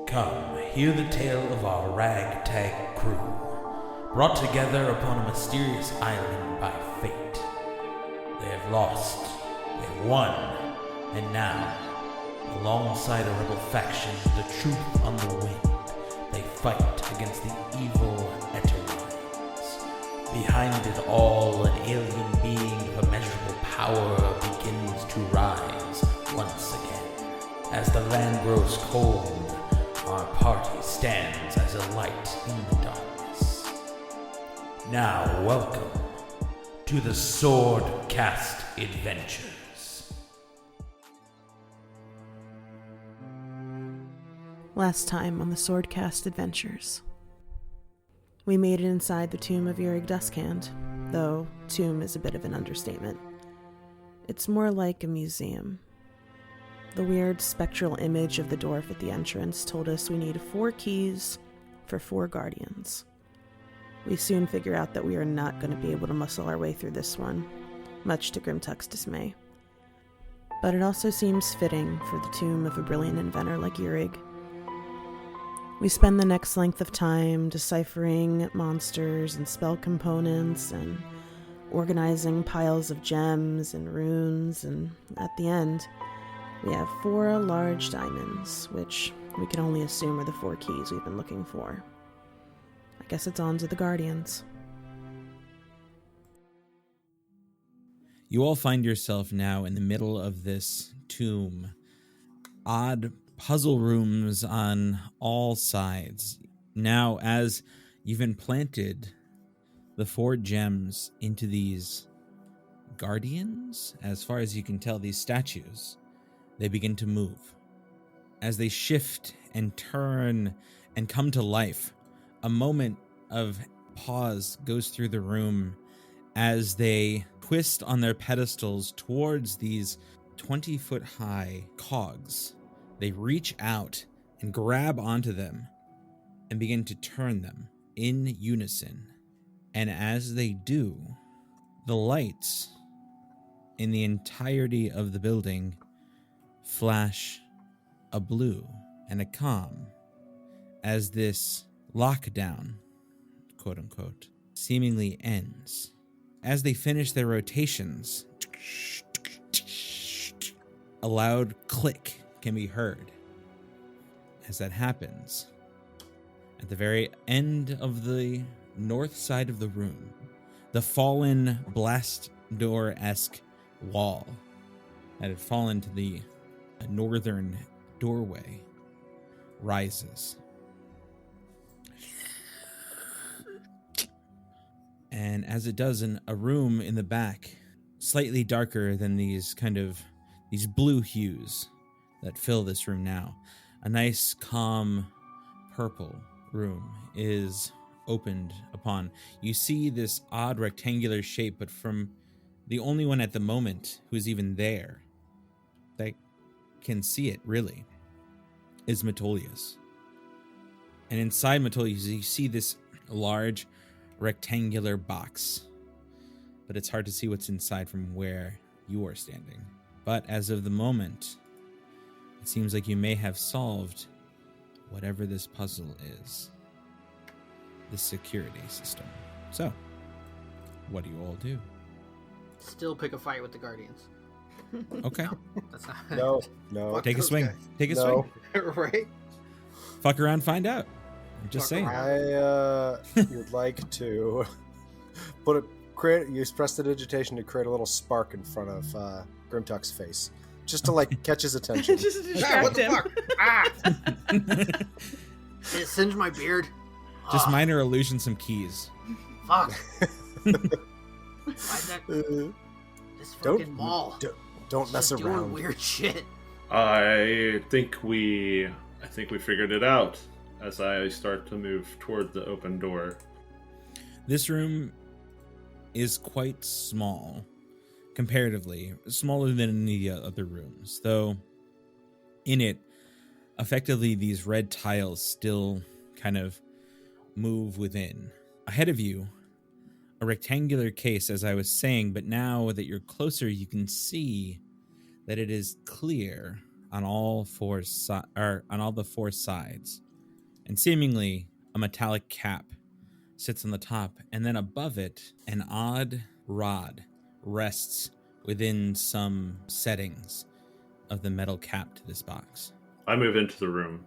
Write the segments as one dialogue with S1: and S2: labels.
S1: Come, hear the tale of our ragtag crew, brought together upon a mysterious island by fate. They have lost, they have won, and now, alongside a rebel faction, the truth on the wind, they fight against the evil Eterines. Behind it all, an alien being of immeasurable power begins to rise once again. As the land grows cold, our party stands as a light in the darkness. Now, welcome to the Swordcast Adventures.
S2: Last time on the Swordcast Adventures, we made it inside the tomb of Yorreg Duskhand, though tomb is a bit of an understatement. It's more like a museum. The weird spectral image of the dwarf at the entrance told us we need 4 keys for 4 guardians. We soon figure out that we are not going to be able to muscle our way through this one, much to Grimtuck's dismay. But it also seems fitting for the tomb of a brilliant inventor like Yorreg. We spend the next length of time deciphering monsters and spell components and organizing piles of gems and runes, and at the end, we have 4 large diamonds, which we can only assume are the 4 keys we've been looking for. I guess it's on to the Guardians.
S3: You all find yourself now in the middle of this tomb. Odd puzzle rooms on all sides. Now, as you've implanted the 4 gems into these guardians, as far as you can tell, these statues, they begin to move. As they shift and turn and come to life, a moment of pause goes through the room as they twist on their pedestals towards these 20-foot high cogs. They reach out and grab onto them and begin to turn them in unison. And as they do, the lights in the entirety of the building flash a blue and a calm as this lockdown, quote unquote, seemingly ends. As they finish their rotations, a loud click can be heard. As that happens, at the very end of the north side of the room, the fallen blast door-esque wall that had fallen to the northern doorway rises. And as it does, in a room in the back, slightly darker than these blue hues that fill this room now, a nice, calm, purple room is opened upon. You see this odd rectangular shape, but from the only one at the moment who is even there that can see it, really, is Metolius. And inside Metolius, you see this large rectangular box, but it's hard to see what's inside from where you are standing. But as of the moment, it seems like you may have solved whatever this puzzle is, the security system. So, what do you all do?
S4: Still pick a fight with the Guardians.
S3: Okay.
S4: No, that's not.
S5: No.
S3: Take a swing.
S4: guys.
S3: Take a swing.
S4: Right?
S3: Fuck around, find out. I'm just
S4: Fuck
S3: saying.
S4: around.
S5: I would like to use prestidigitation to create a little spark in front of Grimtuck's face, just to catch his attention.
S2: Just to
S4: Ah, what
S2: distract
S4: the
S2: him.
S4: fuck? Ah! Did it singe my beard?
S3: Just
S4: Ah,
S3: minor illusion, some keys.
S4: Fuck. Why's that? This fucking ball.
S5: Don't mess
S4: Just
S5: around.
S4: Doing weird shit.
S6: I think we figured it out as I start to move toward the open door.
S3: This room is quite small, comparatively, smaller than any other rooms, though in it, effectively these red tiles still kind of move within. Ahead of you, a rectangular case, as I was saying, but now that you're closer, you can see that it is clear on all the four sides, and seemingly a metallic cap sits on the top, and then above it, an odd rod rests within some settings of the metal cap to this box.
S6: I move into the room.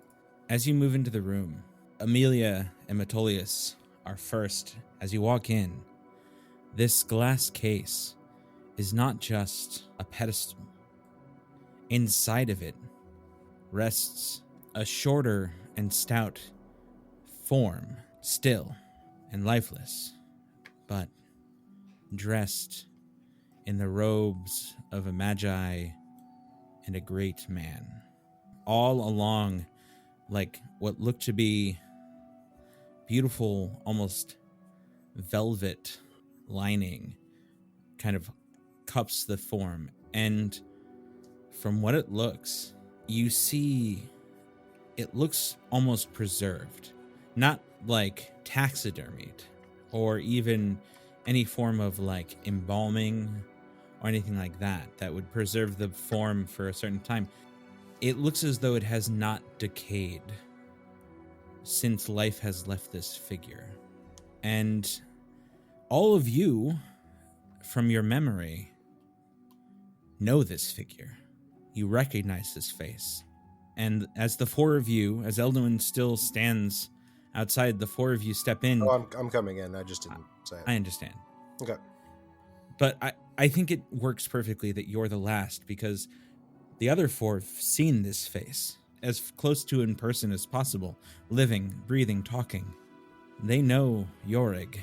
S3: As you move into the room, Amelia and Metolius are first. As you walk in, this glass case is not just a pedestal. Inside of it rests a shorter and stout form, still and lifeless, but dressed in the robes of a magi and a great man. All along, like what looked to be beautiful, almost velvet lining, kind of cups the form. And from what it looks, you see it looks almost preserved. Not like taxidermied or even any form of like embalming or anything like that would preserve the form for a certain time. It looks as though it has not decayed since life has left this figure. And all of you, from your memory, know this figure. You recognize this face. And as the four of you, as Elduin still stands outside, the four of you step in.
S5: Oh, I'm coming in. I just didn't say it.
S3: I understand.
S5: Okay.
S3: But I think it works perfectly that you're the last, because the other four have seen this face as close to in person as possible, living, breathing, talking. They know Yorreg.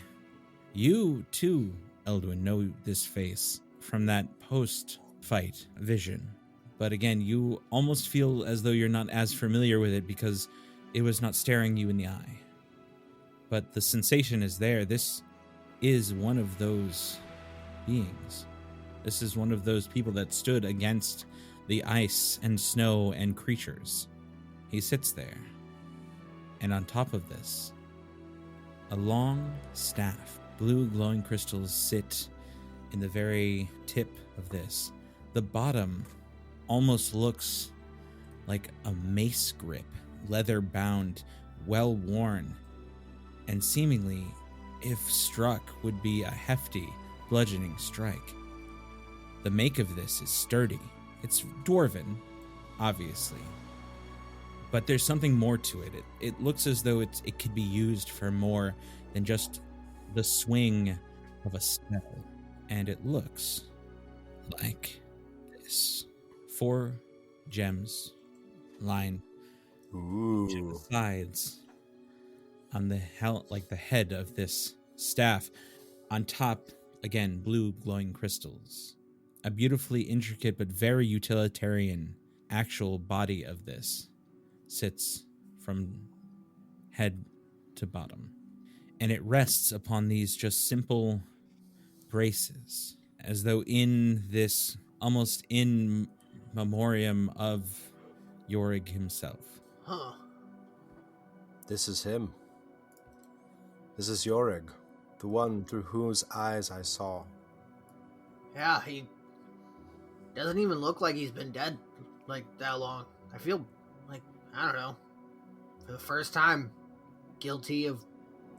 S3: You, too, Elduin, know this face from that post-fight vision. But again, you almost feel as though you're not as familiar with it because it was not staring you in the eye. But the sensation is there. This is one of those beings. This is one of those people that stood against the ice and snow and creatures. He sits there. And on top of this, a long staff. Blue glowing crystals sit in the very tip of this. The bottom almost looks like a mace grip, leather bound, well worn, and seemingly, if struck, would be a hefty, bludgeoning strike. The make of this is sturdy. It's dwarven, obviously, but there's something more to it. It looks as though it could be used for more than just the swing of a spell, and it looks like this. 4 gems line to the sides on the head of this staff. On top, again, blue glowing crystals. A beautifully intricate but very utilitarian actual body of this sits from head to bottom. And it rests upon these just simple braces, as though in this, almost in memoriam of Yorreg himself.
S4: Huh.
S5: This is him. This is Yorreg, the one through whose eyes I saw.
S4: Yeah, he doesn't even look like he's been dead like that long. I feel like, I don't know, for the first time, guilty of...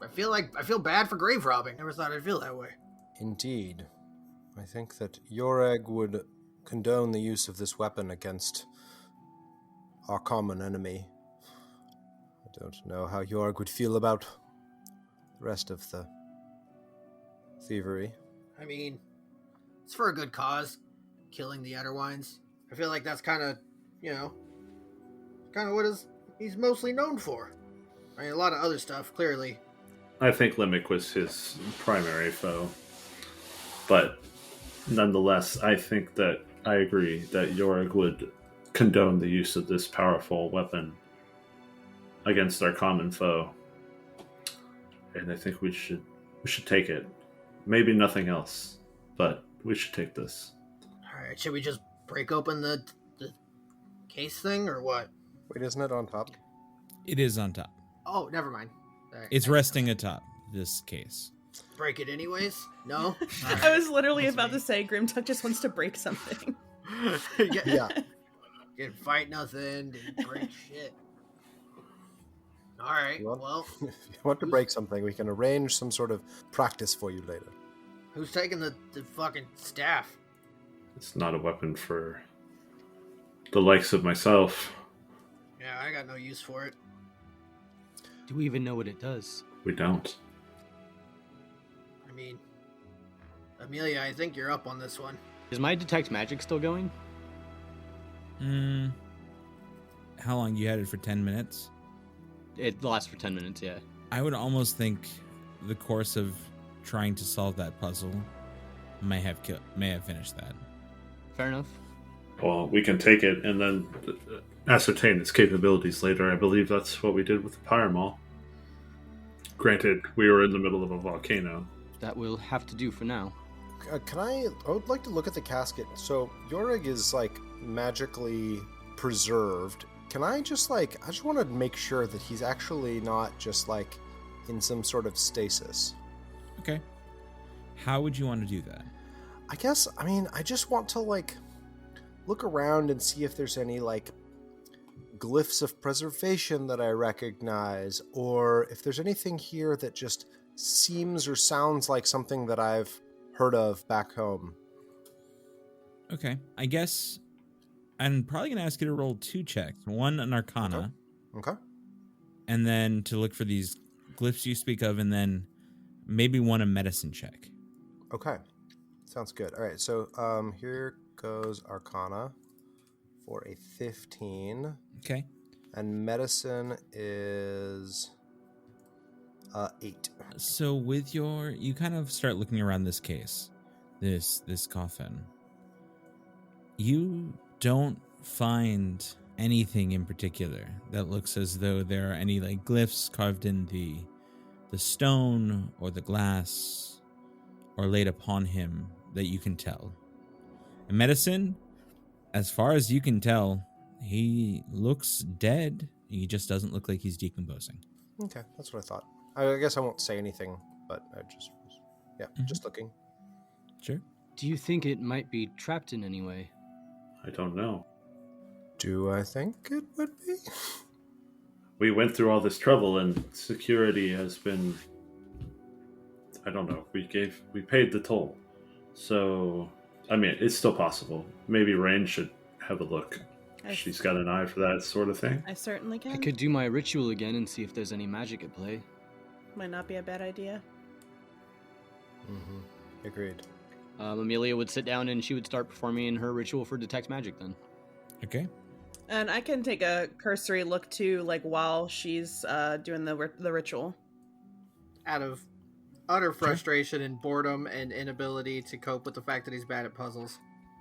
S4: I feel bad for grave robbing. Never thought I'd feel that way.
S5: Indeed. I think that Yorreg would condone the use of this weapon against our common enemy. I don't know how Yorreg would feel about the rest of the thievery.
S4: I mean, it's for a good cause, killing the Etterwines. I feel like that's kind of, what he's mostly known for. I mean, a lot of other stuff, clearly.
S6: I think Limmick was his primary foe. But nonetheless, I think that I agree that Yorreg would condone the use of this powerful weapon against our common foe. And I think we should take it. Maybe nothing else, but we should take this.
S4: Alright, should we just break open the case thing, or what?
S5: Wait, isn't it on top?
S3: It is on top.
S4: Oh, never mind. Right.
S3: It's resting atop this case.
S4: Break it anyways? No?
S2: I was literally about to say Grimtuck just wants to break something.
S5: Yeah.
S4: Didn't fight nothing. Didn't break shit. All right. Well,
S5: if you want to break something, we can arrange some sort of practice for you later.
S4: who's taking the fucking staff?
S6: It's not a weapon for the likes of myself.
S4: Yeah, I got no use for it.
S7: Do we even know what it does?
S6: We don't.
S4: I mean, Amelia, I think you're up on this one.
S7: Is my detect magic still going?
S3: How long? You had it for 10 minutes?
S7: It lasts for 10 minutes, yeah.
S3: I would almost think the course of trying to solve that puzzle may have finished that.
S7: Fair enough.
S6: Well, we can take it and then ascertain its capabilities later. I believe that's what we did with the Pyramol. Granted, we were in the middle of a volcano.
S7: That will have to do for now.
S5: I would like to look at the casket. So Yorreg is like magically preserved. Can I just I just want to make sure that he's actually not just like in some sort of stasis.
S3: Okay. How would you want to do that?
S5: I guess, I just want to look around and see if there's any glyphs of preservation that I recognize, or if there's anything here that just seems or sounds like something that I've heard of back home.
S3: Okay. I guess I'm probably going to ask you to roll 2 checks. One, an Arcana.
S5: Okay.
S3: And then to look for these glyphs you speak of, and then maybe one a medicine check.
S5: Okay. Sounds good. All right, so here goes Arcana for a 15.
S3: Okay.
S5: And medicine is 8.
S3: So with you kind of start looking around this case, this coffin. You don't find anything in particular that looks as though there are any glyphs carved in the stone or the glass or laid upon him that you can tell. In medicine, as far as you can tell, he looks dead. He just doesn't look like he's decomposing.
S5: Okay, that's what I thought. I guess I won't say anything, but I just just looking.
S3: Sure.
S7: Do you think it might be trapped in any way?
S6: I don't know.
S5: Do I think it would be?
S6: We went through all this trouble and security has been... I don't know. We paid the toll. So, it's still possible. Maybe Rain should have a look. She's got an eye for that sort of thing.
S2: I certainly can.
S7: I could do my ritual again and see if there's any magic at play.
S2: Might not be a bad idea.
S5: Mm-hmm. Agreed.
S7: Amelia would sit down and she would start performing her ritual for detect magic then.
S3: Okay.
S2: And I can take a cursory look too, while she's doing the ritual.
S4: Out of utter frustration and boredom and inability to cope with the fact that he's bad at puzzles.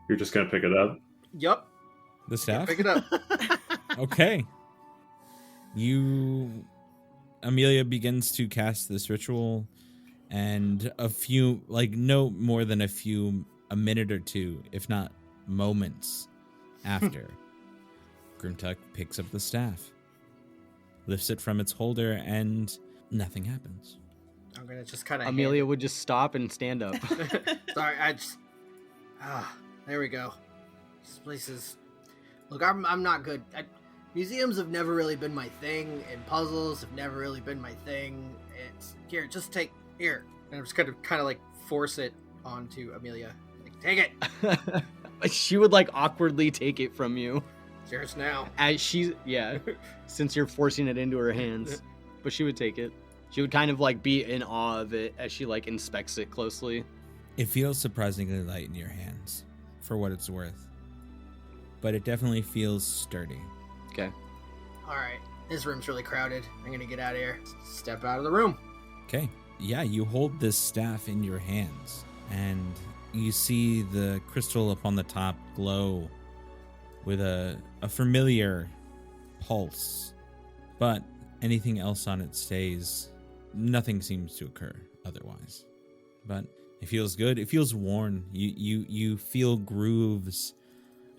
S6: You're just going to pick it up?
S4: Yup.
S3: The staff?
S4: Pick it up.
S3: Okay. Amelia begins to cast this ritual, and a few, no more than a minute or two, if not moments after, Grimtuck picks up the staff, lifts it from its holder, and nothing happens.
S4: I'm gonna just kind of...
S7: Amelia would just stop and stand up.
S4: Sorry, there we go. This place is... Look, I'm not good. Museums have never really been my thing, and puzzles have never really been my thing. It's... Here, just take... Here. And I'm just kind of force it onto Amelia. Take it!
S7: She would awkwardly take it from you.
S4: It's yours now.
S7: As she's... Yeah. Since you're forcing it into her hands. But she would take it. She would kind of be in awe of it as she inspects it closely.
S3: It feels surprisingly light in your hands, for what it's worth. But it definitely feels sturdy.
S7: Okay.
S4: Alright. This room's really crowded. I'm gonna get out of here. Step out of the room.
S3: Okay. Yeah, you hold this staff in your hands, and you see the crystal upon the top glow with a familiar pulse. But anything else on it stays. Nothing seems to occur otherwise. But it feels good. It feels worn. You feel grooves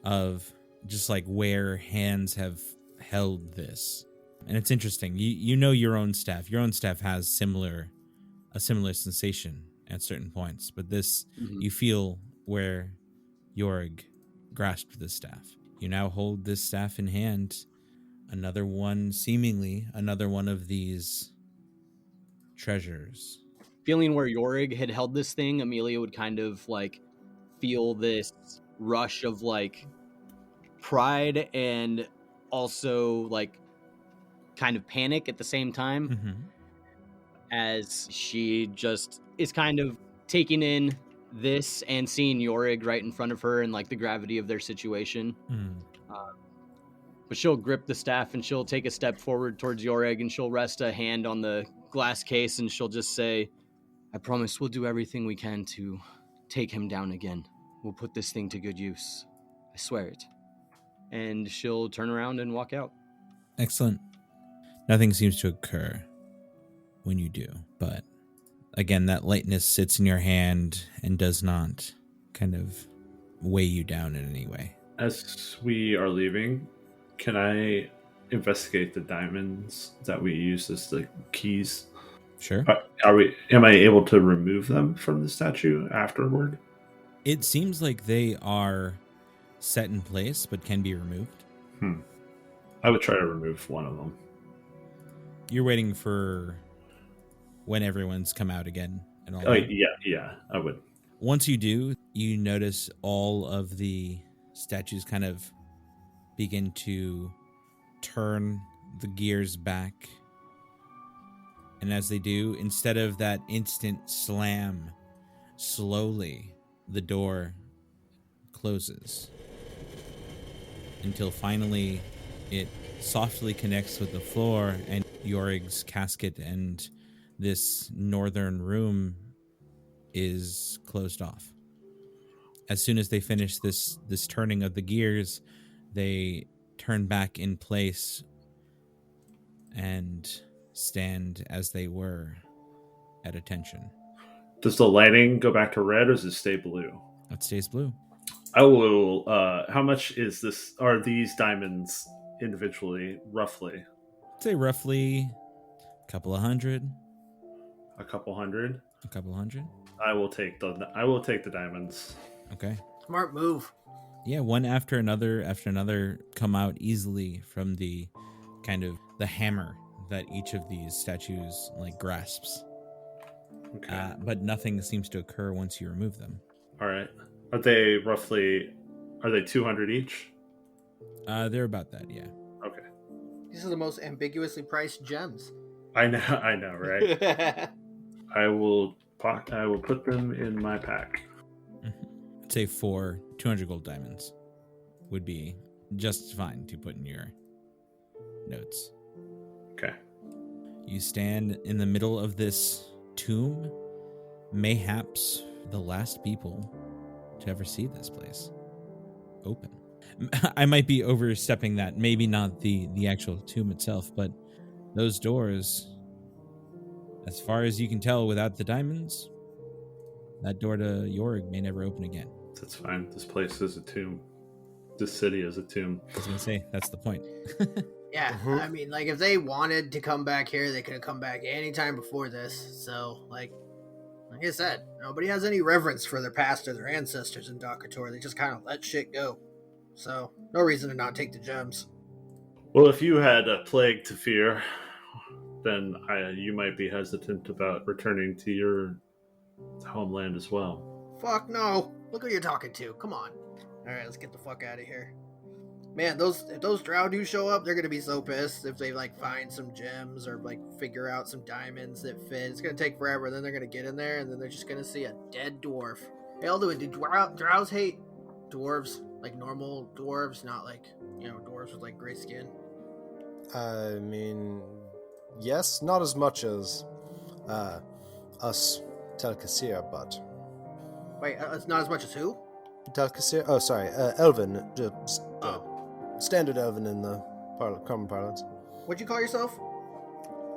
S3: of just where hands have held this. And it's interesting. You know your own staff. Your own staff has a similar sensation at certain points. But this, you feel where Yorreg grasped this staff. You now hold this staff in hand. Seemingly another one of these treasures.
S7: Feeling where Yorreg had held this thing, Amelia would kind of like feel this rush of like pride and also like kind of panic at the same time,
S3: Mm-hmm.
S7: as she just is kind of taking in this and seeing Yorreg right in front of her and like the gravity of their situation.
S3: Mm.
S7: But she'll grip the staff and she'll take a step forward towards Yorreg and she'll rest a hand on the glass case and she'll just say, I promise we'll do everything we can to take him down again. We'll put this thing to good use. I swear it. And she'll turn around and walk out.
S3: Excellent. Nothing seems to occur when you do, but again, that lightness sits in your hand and does not kind of weigh you down in any way.
S6: As we are leaving, can I investigate the diamonds that we use as the keys?
S3: Sure.
S6: Am I able to remove them from the statue afterward?
S3: It seems like they are set in place, but can be removed.
S6: I would try to remove one of them.
S3: You're waiting for when everyone's come out again and all
S6: Oh,
S3: that.
S6: yeah, I would.
S3: Once you do, you notice all of the statues kind of begin to turn the gears back. And as they do, instead of that instant slam, slowly the door closes until finally it softly connects with the floor and Yorreg's casket and this northern room is closed off. As soon as they finish this turning of the gears, they turn back in place and stand as they were at attention.
S6: Does the lighting go back to red or does it stay blue?
S3: It stays blue.
S6: I will. How much is this? Are these diamonds individually, roughly?
S3: I'd say roughly a couple of hundred.
S6: A couple hundred.
S3: A couple hundred.
S6: I will take the diamonds.
S3: Okay.
S4: Smart move.
S3: Yeah, one after another come out easily from the kind of the hammer that each of these statues like grasps.
S6: Okay.
S3: But nothing seems to occur once you remove them.
S6: All right. Are they 200 each?
S3: They're about that, yeah.
S6: Okay.
S4: These are the most ambiguously priced gems.
S6: I know, right? I will put them in my pack.
S3: I'd say 200 gold diamonds would be just fine to put in your notes.
S6: Okay.
S3: You stand in the middle of this tomb, mayhaps the last people to ever see this place open. I might be overstepping that, maybe not the actual tomb itself, but those doors, as far as you can tell without the diamonds, that door to Yorreg may never open again.
S6: That's fine. This place is a tomb. This city is a tomb.
S3: I was going to say, that's the point.
S4: Yeah, I mean, like, if they wanted to come back here, they could have come back anytime before this. So, like I said, nobody has any reverence for their past or their ancestors in Dakator. They just kind of let shit go. So, no reason to not take the gems.
S6: Well, if you had a plague to fear, then you might be hesitant about returning to your homeland as well.
S4: Fuck no. Look who you're talking to. Come on. Alright, let's get the fuck out of here. Man, if those drow do show up, they're gonna be so pissed if they like find some gems or like figure out some diamonds that fit. It's gonna take forever. Then they're gonna get in there and then they're just gonna see a dead dwarf. Hey, Elduin, do drows hate dwarves? Like normal dwarves, not like, dwarves with like gray skin?
S5: I mean, yes, not as much as us Telkasir, but...
S4: Wait, it's not as much as who?
S5: Telkasir? Oh, sorry, Elven. Just standard Elven in the common parlance.
S4: What'd you call yourself?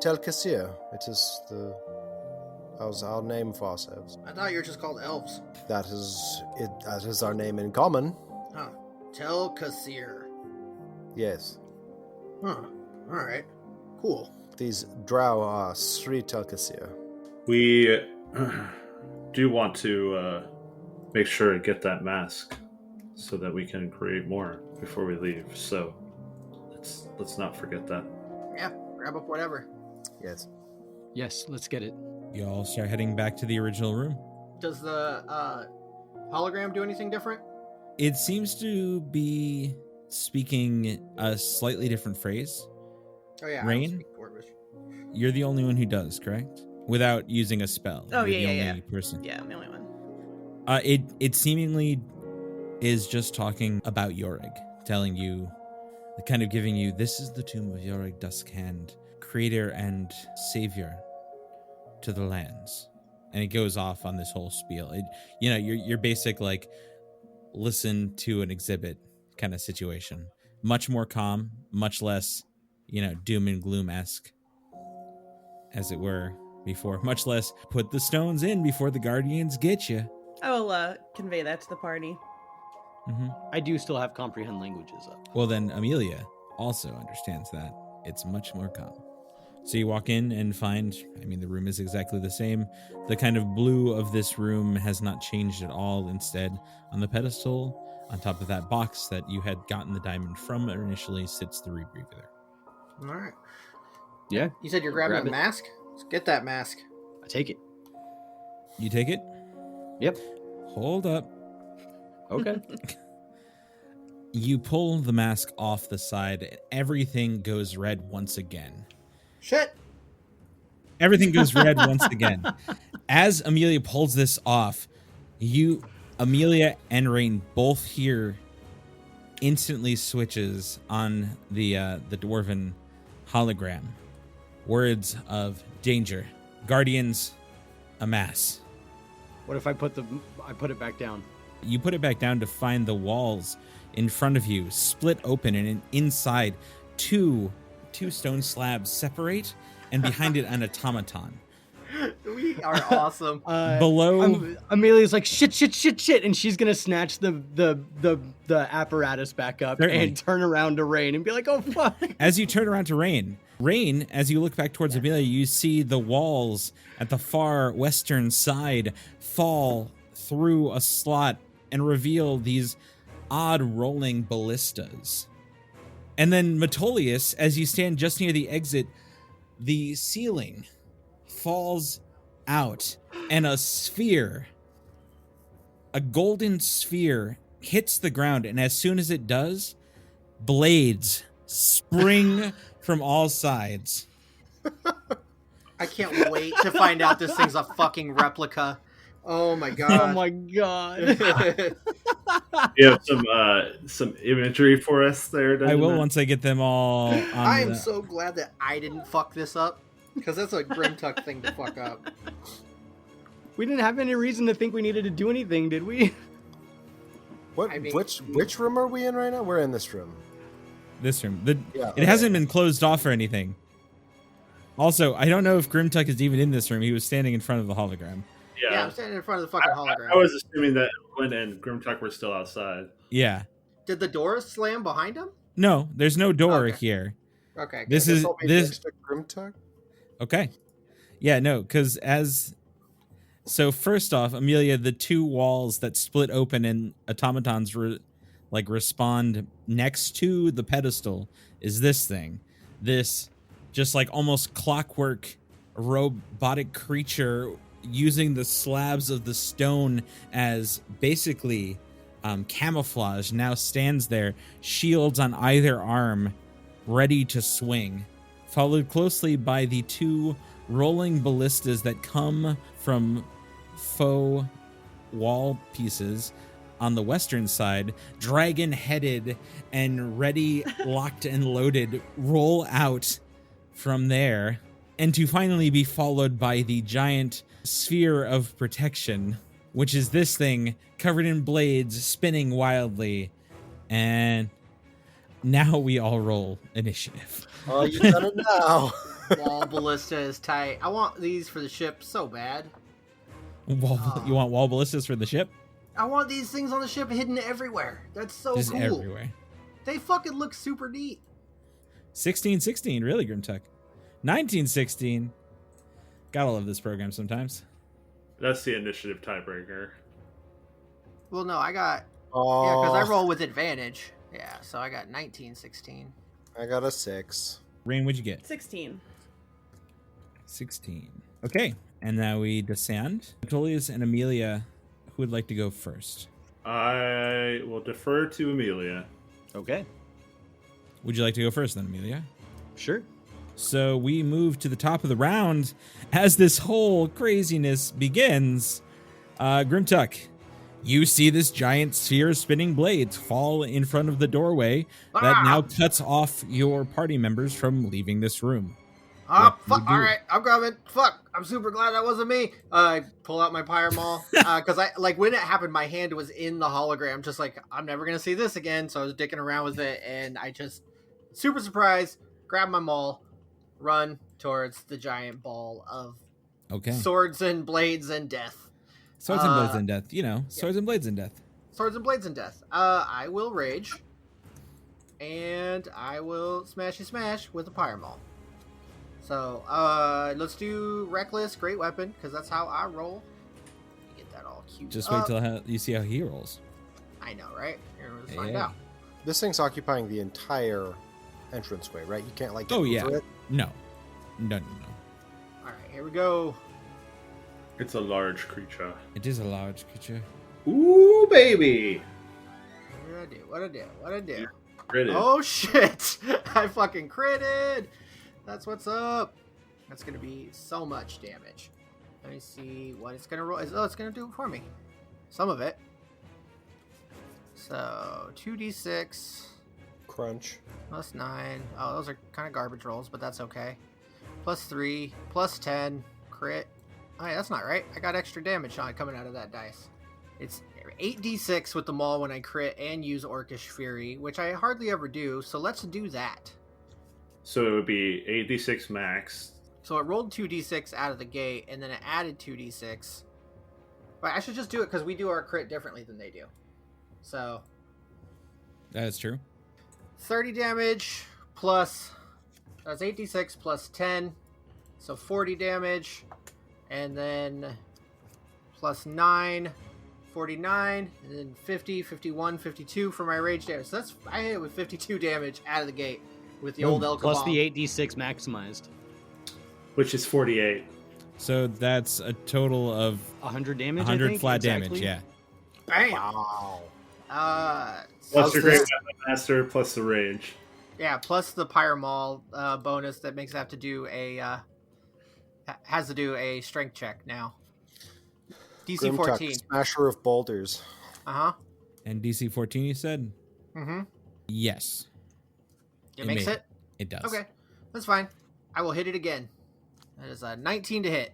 S5: Telkasir. It is our name for ourselves.
S4: I thought you were just called elves.
S5: That is it. That is our name in common.
S4: Huh. Telkasir.
S5: Yes.
S4: Huh. Alright. Cool.
S5: These drow are Sri Telkasir.
S6: We do want to make sure to get that mask so that we can create more. before we leave. So let's not forget that.
S4: Yeah, grab up whatever.
S5: Yes.
S7: Yes, let's get it.
S3: You all start heading back to the original room.
S4: Does the hologram do anything different?
S3: It seems to be speaking a slightly different phrase.
S4: Oh yeah,
S3: Rain?
S4: I don't speak Dwarvish.
S3: You're the only one who does, correct? Without using a spell.
S2: Oh,
S3: You're
S2: yeah,
S3: the
S2: yeah,
S3: only person.
S2: Yeah, I'm the only one.
S3: It seemingly is just talking about Yorreg, telling you, kind of giving you, this is the tomb of Yorreg Duskhand, creator and savior to the lands. And it goes off on this whole spiel. Your basic like listen to an exhibit kind of situation. Much more calm, much less, doom and gloom-esque, as it were, before. Much less put the stones in before the guardians get you.
S2: I will convey that to the party.
S3: Mm-hmm.
S7: I do still have comprehend languages up.
S3: Well, then Amelia also understands that. It's much more calm. So you walk in and find, the room is exactly the same. The kind of blue of this room has not changed at all. Instead, on the pedestal, on top of that box that you had gotten the diamond from initially, sits the rebreather.
S4: All right.
S7: Yeah,
S4: You said you're grabbing
S7: Grab
S4: a
S7: it.
S4: mask? Let's get that mask.
S7: I take it.
S3: You take it?
S7: Yep.
S3: Hold up.
S7: Okay.
S3: You pull the mask off the side, and everything goes red once again.
S4: Shit.
S3: Everything goes red once again. As Amelia pulls this off, Amelia and Rain both hear instantly switches on the dwarven hologram. Words of danger. Guardians, amass.
S7: What if I put it back down?
S3: You put it back down to find the walls in front of you split open, and inside two stone slabs separate, and behind it an automaton.
S4: We are awesome.
S3: Below,
S7: Amelia's like shit, and she's gonna snatch the apparatus back up
S3: Certainly.
S7: and turn around to Rain and be like, "Oh fuck!"
S3: as you turn around to Rain, as you look back towards Amelia, you see the walls at the far western side fall through a slot and reveal these odd rolling ballistas. And then Metolius, as you stand just near the exit, the ceiling falls out and a golden sphere hits the ground, and as soon as it does, blades spring from all sides.
S4: I can't wait to find out this thing's a fucking replica. Oh my god.
S7: Oh my god.
S6: You have some imagery for us there.
S3: I will
S6: Dungeon?
S3: once I get them all on
S4: I am
S3: the-
S4: so glad that I didn't fuck this up, because that's a Grimtuck thing to fuck up.
S7: We didn't have any reason to think we needed to do anything, did we?
S5: What?
S4: I mean-
S5: Which room are we in right now? We're in this room.
S3: this room.
S5: Yeah,
S3: It hasn't been closed off or anything. Also, I don't know if Grimtuck is even in this room. He was standing in front of the hologram.
S4: Yeah, I'm standing in front of the fucking hologram.
S6: I was assuming that Owen and Grimtuck were still outside.
S3: Yeah.
S4: Did the door slam behind him?
S3: No, there's no door
S4: Okay.
S3: here.
S4: Okay.
S3: This
S4: good.
S3: is
S5: I'll be
S3: this
S5: next to Grimtuck.
S3: okay. Yeah, no, because so first off, Amelia, the two walls that split open and automatons respond next to the pedestal is this thing. This just like almost clockwork robotic creature using the slabs of the stone as basically camouflage now stands there, shields on either arm, ready to swing, followed closely by the two rolling ballistas that come from faux wall pieces on the western side, dragon-headed and ready, locked and loaded, roll out from there, and to finally be followed by the giant sphere of protection, which is this thing covered in blades, spinning wildly. And now we all roll initiative.
S5: Oh, you've done it now.
S4: Wall ballista is tight. I want these for the ship so bad.
S3: You want wall ballistas for the ship?
S4: I want these things on the ship hidden everywhere. That's so
S3: Just
S4: cool.
S3: everywhere.
S4: They fucking look super neat.
S3: 1616, really, Grimtuck. 1916. Gotta love this program sometimes.
S6: That's the initiative tiebreaker.
S4: Well, no, I got...
S5: Oh,
S4: Yeah, because I roll with advantage. Yeah, so I got 19, 16.
S5: I got a 6.
S3: Rain, what'd you get?
S2: 16.
S3: 16. Okay, and now we descend. Metolius and Amelia, who would like to go first?
S6: I will defer to Amelia.
S7: Okay.
S3: Would you like to go first then, Amelia?
S7: Sure.
S3: So we move to the top of the round as this whole craziness begins. Grimtuck, you see this giant sphere of spinning blades fall in front of the doorway that now cuts off your party members from leaving this room.
S4: Oh,
S3: What do you
S4: fuck.
S3: do?
S4: All right, I'm coming. Fuck. I'm super glad that wasn't me. I pull out my pyre maul. Because when it happened, my hand was in the hologram. Just like, I'm never going to see this again. So I was dicking around with it. And I just, super surprised, grab my maul, run towards the giant ball of swords and blades and death.
S3: Swords and blades and death. Swords and blades and death.
S4: Swords and blades and death. I will rage. And I will smash with a pyre maul. So, let's do Reckless, Great Weapon, because that's how I roll. Get that all cute.
S3: Just wait till you see how he rolls.
S4: I know, right? Here, let's find out.
S5: This thing's occupying the entire entranceway, right? You can't, get
S3: Oh,
S5: over
S3: yeah.
S5: it?
S3: No.
S4: All right, here we go.
S6: It's a large creature.
S3: It is a large creature.
S6: Ooh, baby.
S4: What I do?
S6: Critted.
S4: Oh, shit. I fucking critted. That's what's up. That's going to be so much damage. Let me see what it's going to roll. Oh, it's going to do it for me. Some of it. So, 2d6.
S5: Crunch.
S4: Plus 9. Oh, those are kind of garbage rolls, but that's okay. Plus 3. Plus 10. Crit. Oh, yeah, that's not right. I got extra damage coming out of that dice. It's 8d6 with the maul when I crit and use Orcish Fury, which I hardly ever do, so let's do that.
S6: So it would be 8d6 max.
S4: So it rolled 2d6 out of the gate, and then it added 2d6. But I should just do it because we do our crit differently than they do. So
S3: That is true.
S4: 30 damage plus... That's 8d6 plus 10. So 40 damage. And then plus 9, 49. And then 50, 51, 52 for my rage damage. So I hit it with 52 damage out of the gate with the old El
S7: Plus
S4: Kabal.
S7: the 8d6 maximized.
S6: Which is 48.
S3: So that's a total of
S7: 100 damage,
S3: 100
S7: I think,
S3: flat
S7: exactly.
S3: damage, yeah.
S4: Bam!
S5: Wow.
S6: Plus your
S4: so-
S6: Great Weapon Master, plus the Rage.
S4: Yeah, plus the Pyre Maul bonus that makes it have to do a strength check now. DC
S5: Grimtuck,
S4: 14.
S5: Smasher of boulders.
S4: Uh-huh.
S3: And DC 14, you said?
S4: Mm-hmm.
S3: Yes.
S4: It makes
S3: made
S4: it?
S3: It does.
S4: Okay. That's fine. I will hit it again. That is a 19 to hit.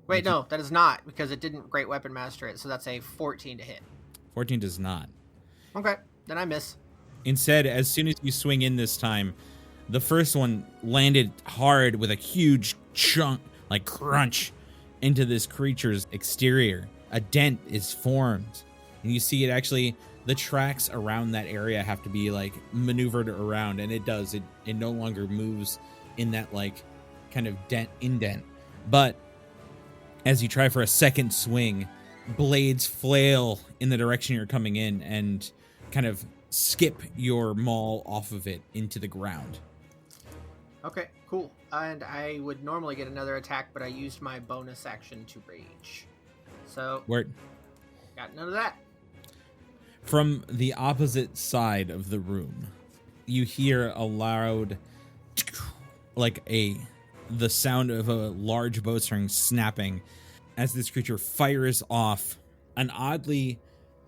S4: Wait, no, that is not, because it didn't Great Weapon Master it, so that's a 14 to hit.
S3: 14 does not.
S4: Okay, then I miss.
S3: Instead, as soon as you swing in this time, the first one landed hard with a huge chunk, like crunch, into this creature's exterior. A dent is formed. And you see it actually, the tracks around that area have to be like maneuvered around, and it does. It no longer moves in that like kind of indent. But as you try for a second swing, blades flail in the direction you're coming in and kind of skip your maul off of it into the ground.
S4: Okay, cool. And I would normally get another attack, but I used my bonus action to rage. So,
S3: Word.
S4: got none of that.
S3: From the opposite side of the room, you hear a loud, the sound of a large bowstring snapping as this creature fires off an oddly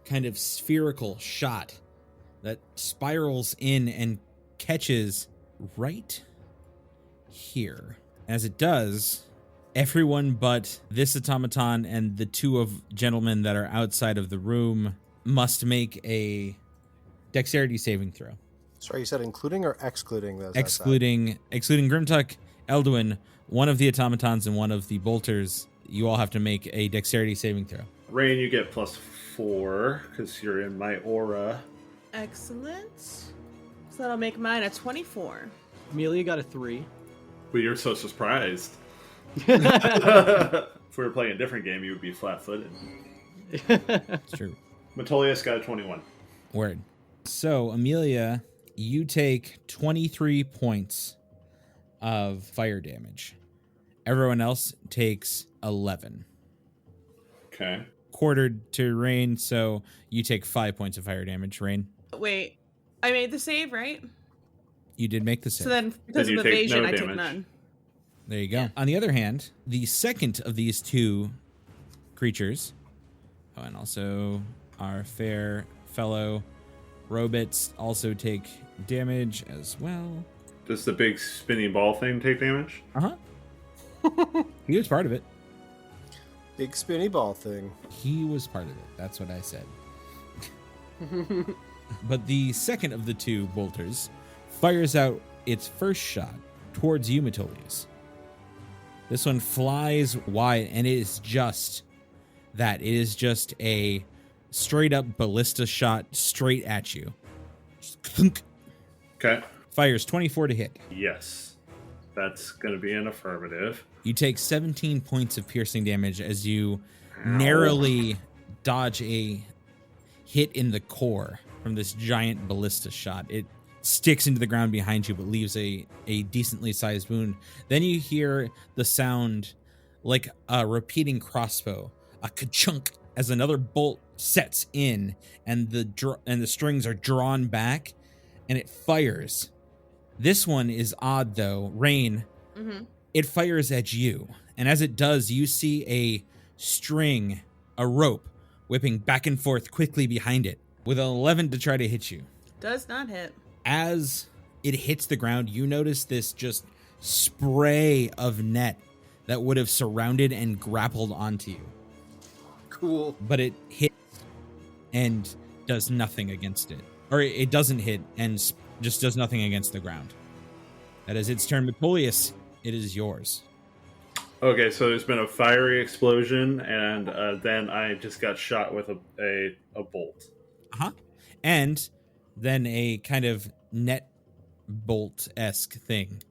S3: kind of spherical shot that spirals in and catches right here. As it does, everyone but this automaton and the two of gentlemen that are outside of the room must make a dexterity saving throw.
S5: Sorry, you said including or excluding those?
S3: Excluding Grimtuck, Elduin, one of the automatons, and one of the bolters. You all have to make a dexterity saving throw.
S6: Rain, you get +4 because you're in my aura.
S2: Excellent. So that'll make mine a 24.
S7: Amelia got a 3.
S6: Well, you're so surprised. If we were playing a different game, you would be flat-footed.
S3: It's true.
S6: Metolius got a 21.
S3: Word. So, Amelia, you take 23 points of fire damage. Everyone else takes 11.
S6: Okay.
S3: Quartered to Rain, so you take 5 points of fire damage, Rain.
S2: Wait, I made the save, right?
S3: You did make the save.
S2: So then, because
S6: Then
S2: of
S6: you take
S2: evasion,
S6: no
S2: I take
S6: damage.
S2: none.
S3: There you go.
S2: Yeah.
S3: On the other hand, the second of these two creatures, and also our fair fellow Robits also take damage as well.
S6: Does the big spinning ball thing take damage?
S3: He was part of it.
S5: Big spinny ball thing.
S3: He was part of it. That's what I said. But the second of the two bolters fires out its first shot towards you, Metolius. This one flies wide, and it is just that. It is just a straight-up ballista shot straight at you. Just clunk.
S6: Okay.
S3: Fires 24 to hit.
S6: Yes. That's going to be an affirmative.
S3: You take 17 points of piercing damage as you
S6: Ow.
S3: narrowly dodge a hit in the core from this giant ballista shot. It sticks into the ground behind you, but leaves a decently sized wound. Then you hear the sound like a repeating crossbow, a ka-chunk, as another bolt sets in, and the strings are drawn back, and it fires. This one is odd, though. Rain, It fires at you, and as it does, you see a string, a rope, whipping back and forth quickly behind it, with an 11 to try to hit you.
S2: Does not hit.
S3: As it hits the ground, you notice this just spray of net that would have surrounded and grappled onto you.
S4: Cool.
S3: But it hits and does nothing against it. Or it doesn't hit and just does nothing against the ground. That is its turn. Metolius, it is yours.
S6: Okay, so there's been a fiery explosion, and then I just got shot with a bolt.
S3: And then a kind of net bolt-esque thing.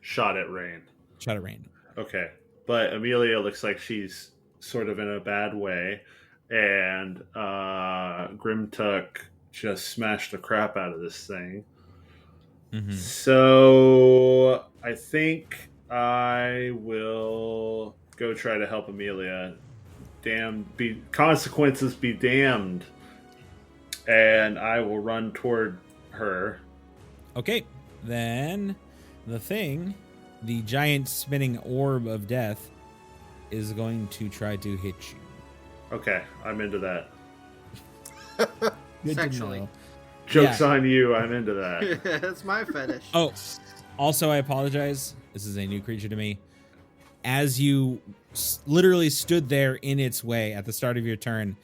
S6: Shot at Rain.
S3: Shot at Rain.
S6: Okay, but Amelia looks like she's sort of in a bad way, and Grimtuck just smashed the crap out of this thing.
S3: Mm-hmm.
S6: So I think I will go try to help Amelia. Consequences be damned. And I will run toward her.
S3: Okay, then the giant spinning orb of death, is going to try to hit you.
S6: Okay, I'm into that.
S3: Good
S4: Sexually.
S3: to know.
S6: Joke's on you, I'm into that.
S4: That's my fetish.
S3: Oh, also, I apologize. This is a new creature to me. As you literally stood there in its way at the start of your turn,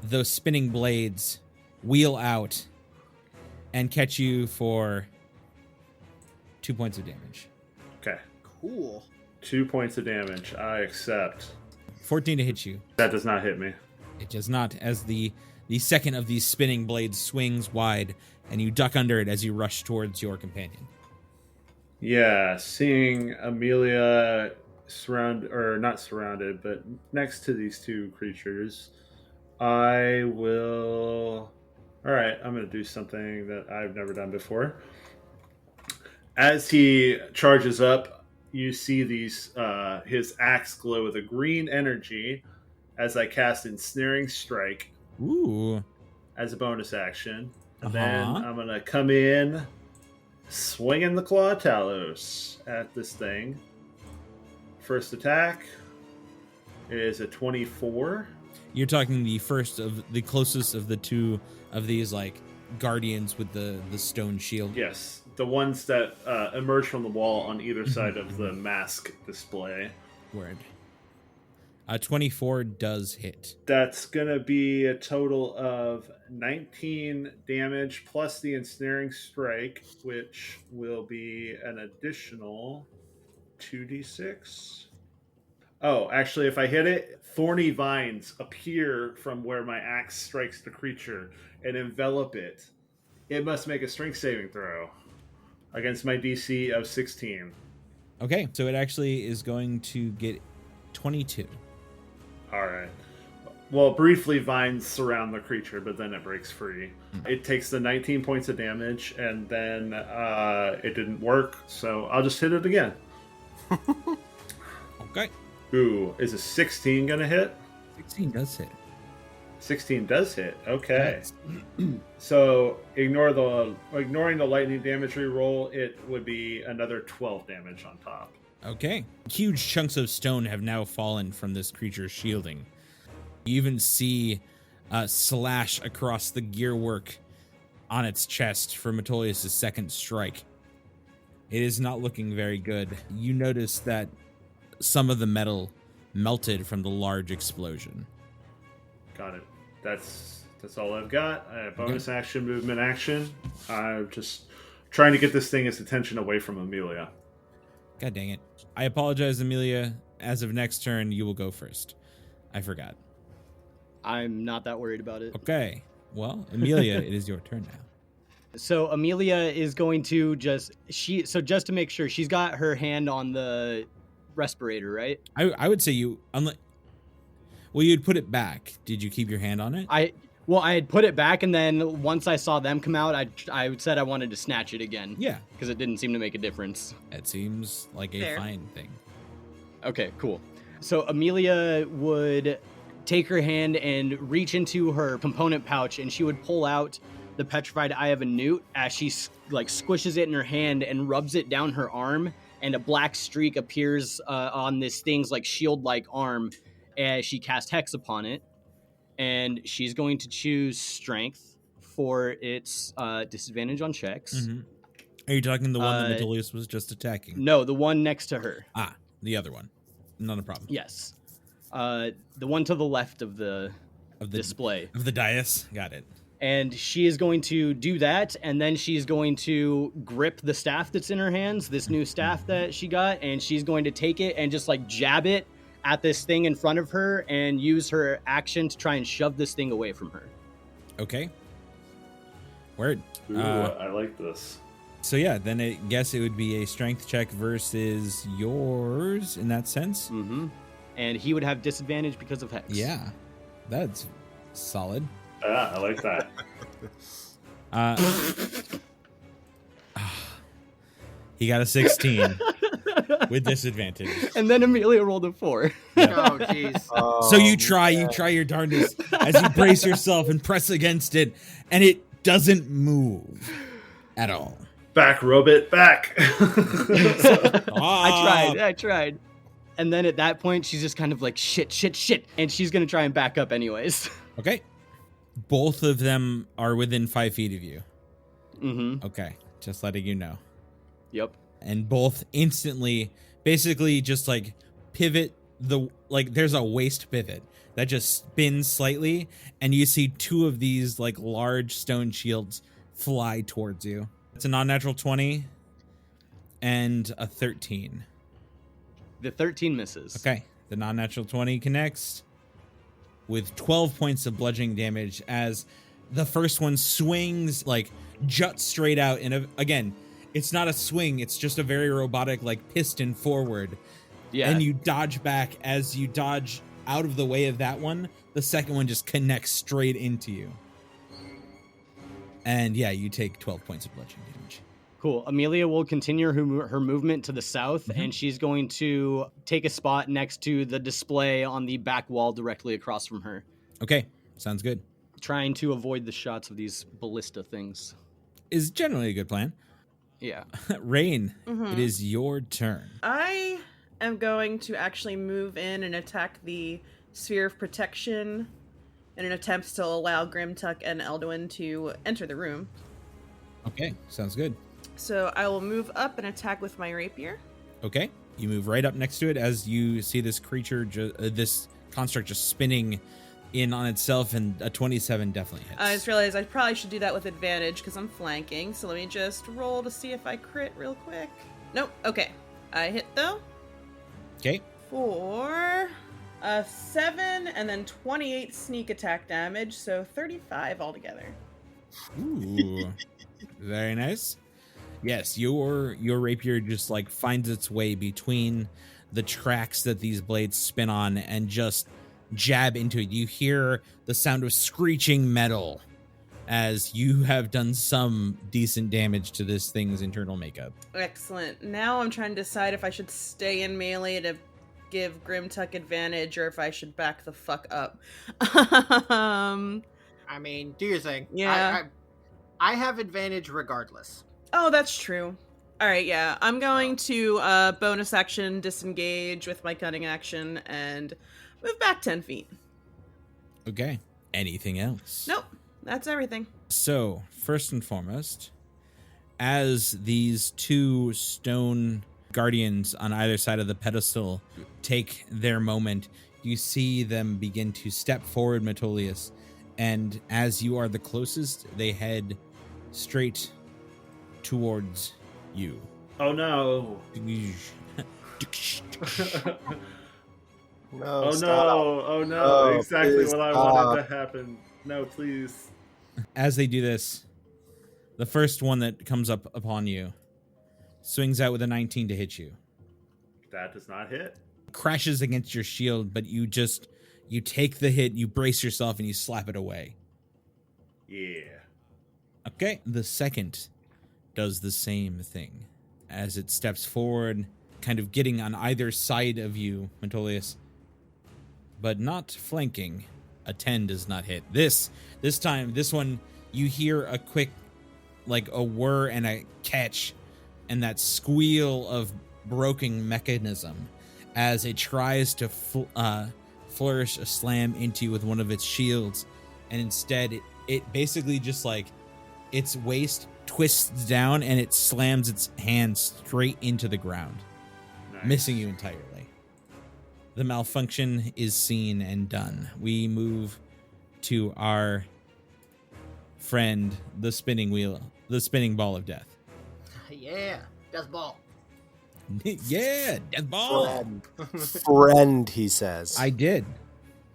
S3: those spinning blades wheel out and catch you for 2 points of damage.
S6: Okay,
S4: Cool.
S6: 2 points of damage. I accept.
S3: 14 to hit you.
S6: That does not hit me.
S3: It does not, as the second of these spinning blades swings wide, and you duck under it as you rush towards your companion.
S6: Yeah, seeing Amelia not surrounded, but next to these two creatures, I will... Alright, I'm going to do something that I've never done before. As he charges up, you see his axe glow with a green energy as I cast Ensnaring Strike.
S3: Ooh.
S6: As a bonus action. And then I'm going to come in, swinging the Claw Talos at this thing. First attack is a 24.
S3: You're talking the closest of the two of these, like, guardians with the stone shield.
S6: Yes, the ones that emerge from the wall on either side of the mask display.
S3: Word. 24 does hit.
S6: That's going to be a total of 19 damage plus the Ensnaring Strike, which will be an additional 2d6. Oh, actually, if I hit it, thorny vines appear from where my axe strikes the creature and envelop it. It must make a strength saving throw against my DC of 16.
S3: Okay, so it actually is going to get 22.
S6: All right. briefly vines surround the creature, but then it breaks free. It takes the 19 points of damage, and then it didn't work, so I'll just hit it again.
S3: Okay.
S6: Ooh, is a 16 gonna hit?
S3: 16 does hit.
S6: 16 does hit. Okay.
S3: Nice.
S6: So ignoring the lightning damage reroll, it would be another 12 damage on top.
S3: Okay. Huge chunks of stone have now fallen from this creature's shielding. You even see a slash across the gearwork on its chest for Metolius' second strike. It is not looking very good. You notice that some of the metal melted from the large explosion.
S6: Got it. That's all I've got. Bonus action, movement action. I'm just trying to get this thing its attention away from Amelia.
S3: God dang it. I apologize, Amelia. As of next turn, you will go first. I forgot.
S7: I'm not that worried about it.
S3: Okay. Well, Amelia, it is your turn now.
S7: So Amelia is going to just to make sure, she's got her hand on the respirator, right?
S3: I would say you, you'd put it back. Did you keep your hand on it?
S7: I had put it back, and then once I saw them come out, I said I wanted to snatch it again.
S3: Yeah.
S7: Because it didn't seem to make a difference.
S3: It seems like a fine thing.
S7: Okay, cool. So Amelia would take her hand and reach into her component pouch, and she would pull out the petrified eye of a newt as she squishes it in her hand and rubs it down her arm, and a black streak appears on this thing's shield-like arm as she casts Hex upon it. And she's going to choose Strength for its disadvantage on checks.
S3: Mm-hmm. Are you talking the one that Metolius was just attacking?
S7: No, the one next to her.
S3: Ah, the other one. Not a problem.
S7: Yes. The one to the left of the display.
S3: Of the dais? Got it.
S7: And she is going to do that, and then she's going to grip the staff that's in her hands, this new staff that she got, and she's going to take it and just jab it at this thing in front of her and use her action to try and shove this thing away from her.
S3: Okay. Word.
S6: Ooh, I like this.
S3: So yeah, then I guess it would be a strength check versus yours in that sense.
S7: Mm-hmm. And he would have disadvantage because of Hex.
S3: Yeah, that's solid.
S6: Yeah, I like that.
S3: He got a 16 with disadvantage.
S7: And then Amelia rolled a 4.
S3: Yeah.
S4: Oh, jeez.
S3: So you try your darndest as you brace yourself and press against it, and it doesn't move at all.
S6: Back, Robit, back.
S7: I tried. And then at that point, she's just kind of shit. And she's going to try and back up anyways.
S3: Okay. Both of them are within 5 feet of you.
S7: Mm-hmm.
S3: Okay. Just letting you know.
S7: Yep.
S3: And both instantly, basically just pivot there's a waist pivot that just spins slightly, and you see two of these large stone shields fly towards you. It's a non-natural 20 and a 13.
S7: The 13 misses.
S3: Okay. The non-natural 20 connects with 12 points of bludgeoning damage as the first one swings, juts straight out. And again, it's not a swing. It's just a very robotic, piston forward.
S7: Yeah.
S3: And you dodge back. As you dodge out of the way of that one, the second one just connects straight into you. And yeah, you take 12 points of bludgeoning damage.
S7: Cool. Amelia will continue her movement to the south, and she's going to take a spot next to the display on the back wall directly across from her.
S3: Okay, sounds good.
S7: Trying to avoid the shots of these ballista things.
S3: Is generally a good plan.
S7: Yeah.
S3: Rain, it is your turn.
S2: I am going to actually move in and attack the Sphere of Protection in an attempt to allow Grimtuck and Elduin to enter the room.
S3: Okay, sounds good.
S2: So I will move up and attack with my rapier.
S3: Okay, you move right up next to it as you see this creature, this construct just spinning in on itself, and a 27 definitely hits.
S2: I just realized I probably should do that with advantage because I'm flanking. So let me just roll to see if I crit real quick. Nope. Okay. I hit though.
S3: Okay.
S2: For a 7 and then 28 sneak attack damage, so 35 altogether.
S3: Ooh, very nice. Yes, your rapier just finds its way between the tracks that these blades spin on and just jab into it. You hear the sound of screeching metal as you have done some decent damage to this thing's internal makeup.
S2: Excellent. Now I'm trying to decide if I should stay in melee to give Grimtuck advantage or if I should back the fuck up.
S4: I mean, do your thing.
S2: Yeah.
S4: I have advantage regardless.
S2: Oh, that's true. All right, yeah. I'm going to bonus action disengage with my cunning action and move back 10 feet.
S3: Okay. Anything else?
S2: Nope. That's everything.
S3: So, first and foremost, as these two stone guardians on either side of the pedestal take their moment, you see them begin to step forward, Metolius, and as you are the closest, they head straight towards you.
S6: Oh no.
S5: No,
S6: Oh
S5: stop.
S6: no. Oh no.
S5: Oh,
S6: Exactly
S5: please
S6: what I
S5: stop.
S6: wanted to happen. No, please.
S3: As they do this, the first one that comes up upon you swings out with a 19 to hit you.
S6: That does not hit.
S3: Crashes against your shield, but you take the hit, you brace yourself, and you slap it away.
S6: Yeah.
S3: Okay, the second does the same thing. As it steps forward, kind of getting on either side of you, Metolius, but not flanking. A 10 does not hit. This time, this one, you hear a quick, like a whir and a catch, and that squeal of broken mechanism as it tries to flourish a slam into you with one of its shields, and instead it basically just like its waist twists down and it slams its hand straight into the ground,
S6: Nice.
S3: missing you entirely. The malfunction is seen and done. We move to our friend, the spinning ball of death.
S4: Yeah, death ball.
S3: Yeah, death ball.
S5: Friend, he says.
S3: I did.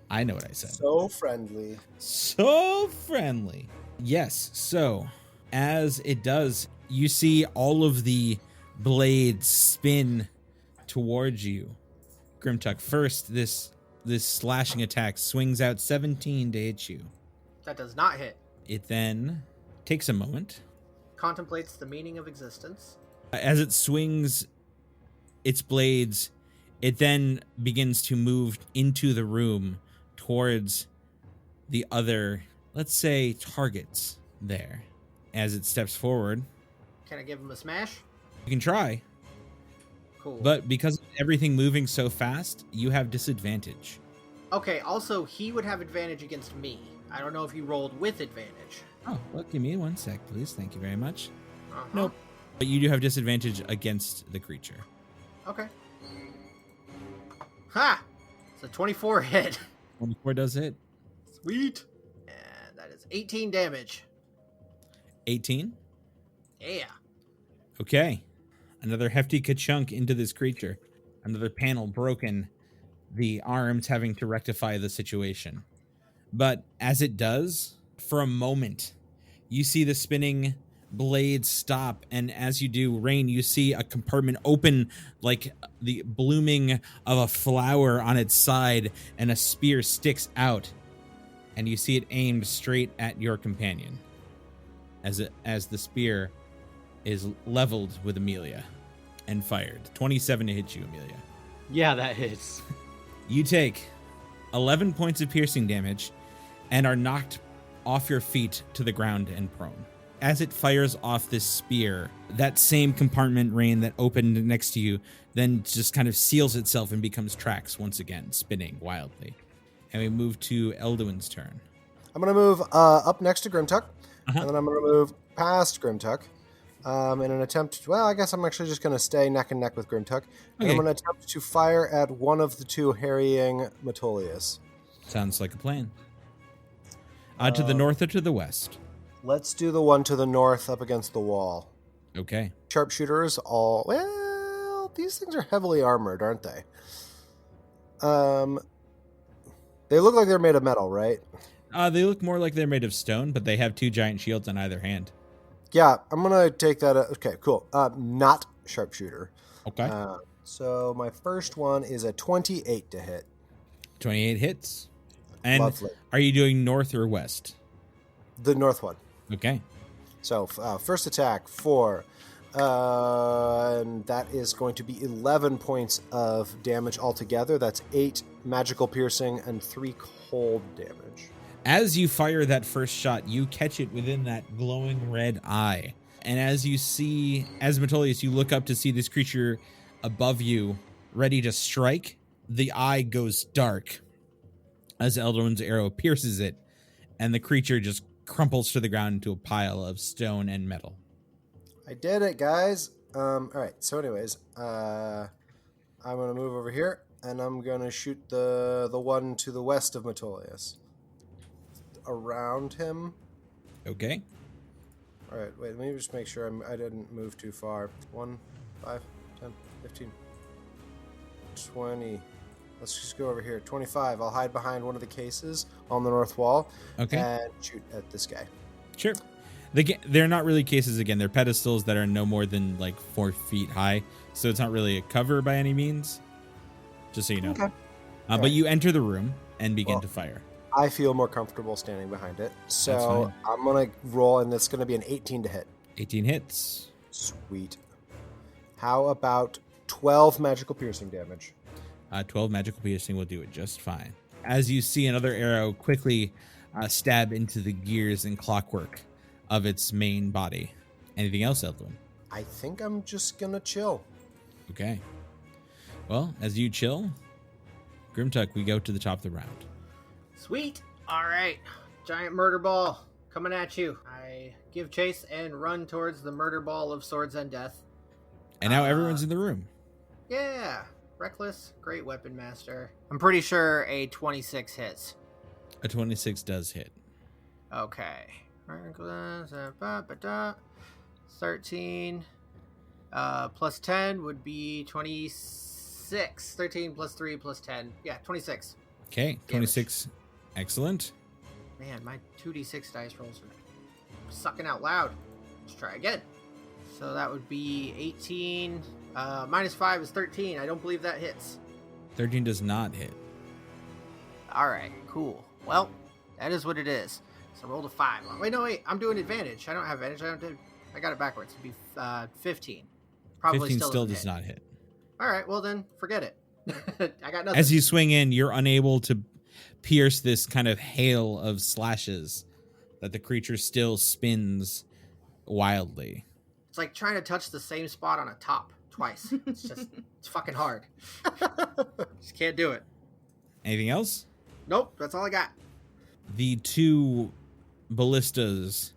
S3: I know what I said.
S5: So friendly.
S3: So friendly. Yes, so as it does, you see all of the blades spin towards you. Grimtuck, first, this slashing attack swings out 17 to hit you.
S4: That does not hit.
S3: It then takes a moment.
S4: Contemplates the meaning of existence.
S3: As it swings its blades, it then begins to move into the room towards the other, let's say, targets there. As it steps forward,
S4: Can I give him a smash?
S3: you can try,
S4: Cool.
S3: but because of everything moving so fast, you have disadvantage.
S4: Okay, also, he would have advantage against me. I don't know if you rolled with advantage.
S3: Oh, well, give me 1 sec, please. Thank you very much.
S4: Uh-huh.
S3: Nope. But you do have disadvantage against the creature.
S4: Okay. Ha! It's a 24 hit.
S3: 24 does hit.
S4: Sweet. And that is 18 damage.
S3: 18.
S4: Yeah.
S3: Okay. Another hefty ka-chunk into this creature. Another panel broken. The arms having to rectify the situation. But as it does, for a moment, you see the spinning blades stop, and as you do, Rain, you see a compartment open like the blooming of a flower on its side, and a spear sticks out, and you see it aimed straight at your companion as the spear is leveled with Amelia and fired. 27 to hit you, Amelia.
S7: Yeah, that hits.
S3: You take 11 points of piercing damage and are knocked off your feet to the ground and prone. As it fires off this spear, that same compartment, Rain, that opened next to you, then just kind of seals itself and becomes tracks once again, spinning wildly. And we move to Elduin's turn.
S5: I'm going to move up next to Grimtuck,
S3: Uh-huh.
S5: and then I'm going to move past Grimtuck in an attempt. Well, I guess I'm actually just going to stay neck and neck with Grimtuck. And
S3: Okay.
S5: I'm going to attempt to fire at one of the two harrying Metolius.
S3: Sounds like a plan. To the north or to the west?
S5: Let's do the one to the north up against the wall.
S3: Okay.
S5: Sharpshooters all... Well, these things are heavily armored, aren't they? They look like they're made of metal, right?
S3: They look more like they're made of stone, but they have two giant shields on either hand.
S5: Yeah, I'm going to take that... Okay, cool. Not sharpshooter.
S3: Okay.
S5: So my first one is a 28 to hit.
S3: 28 hits. And
S5: Lovely.
S3: are you doing north or west?
S5: The north one.
S3: Okay.
S5: So first attack for, and that is going to be 11 points of damage altogether. That's 8 magical piercing and 3 cold damage.
S3: As you fire that first shot, you catch it within that glowing red eye. And as Metolius, you look up to see this creature above you, ready to strike. The eye goes dark as Eldrin's arrow pierces it, and the creature just crumples to the ground into a pile of stone and metal.
S5: I did it, guys. All right. So, anyways, I'm gonna move over here, and I'm gonna shoot the one to the west of Metolius. Around him.
S3: Okay.
S5: All right. Wait. Let me just make sure I didn't move too far. 1, 5, 10, 15, 20. Let's just go over here. 25. I'll hide behind one of the cases on the north wall.
S3: Okay.
S5: And shoot at this guy.
S3: Sure. They're not really cases again. They're pedestals that are no more than like 4 feet high. So it's not really a cover by any means. Just so you know.
S5: Okay.
S3: But you enter the room and begin to fire.
S5: I feel more comfortable standing behind it. So I'm going to roll, and it's going to be an 18 to hit.
S3: 18 hits.
S5: Sweet. How about 12 magical piercing damage?
S3: 12 magical piercing will do it just fine. As you see another arrow quickly stab into the gears and clockwork of its main body. Anything else, Eldwin?
S5: I think I'm just going to chill.
S3: Okay. Well, as you chill, Grimtuck, we go to the top of the round.
S4: Sweet. All right. Giant murder ball coming at you. I give chase and run towards the murder ball of swords and death.
S3: And now everyone's in the room.
S4: Yeah. Reckless. Great weapon master. I'm pretty sure a 26 hits.
S3: A 26 does hit.
S4: Okay. Reckless. 13. Plus 10 would be 26. 13 plus 3 plus 10. Yeah, 26.
S3: Okay, 26. Excellent.
S4: Man, my 2d6 dice rolls are sucking out loud. Let's try again. So that would be 18. Minus 5 is 13. I don't believe that hits.
S3: 13 does not hit.
S4: All right, cool. Well, that is what it is. So roll a 5. Wait, I'm doing advantage. I don't have advantage. I got it backwards. It'd be 15. Probably
S3: 15 still
S4: doesn't
S3: does
S4: hit.
S3: not hit.
S4: All right, well then, forget it. I got nothing.
S3: As you swing in, you're unable to pierce this kind of hail of slashes that the creature still spins wildly.
S4: It's like trying to touch the same spot on a top twice. It's fucking hard. Just can't do it.
S3: Anything else?
S4: Nope, that's all I got.
S3: The 2 ballistas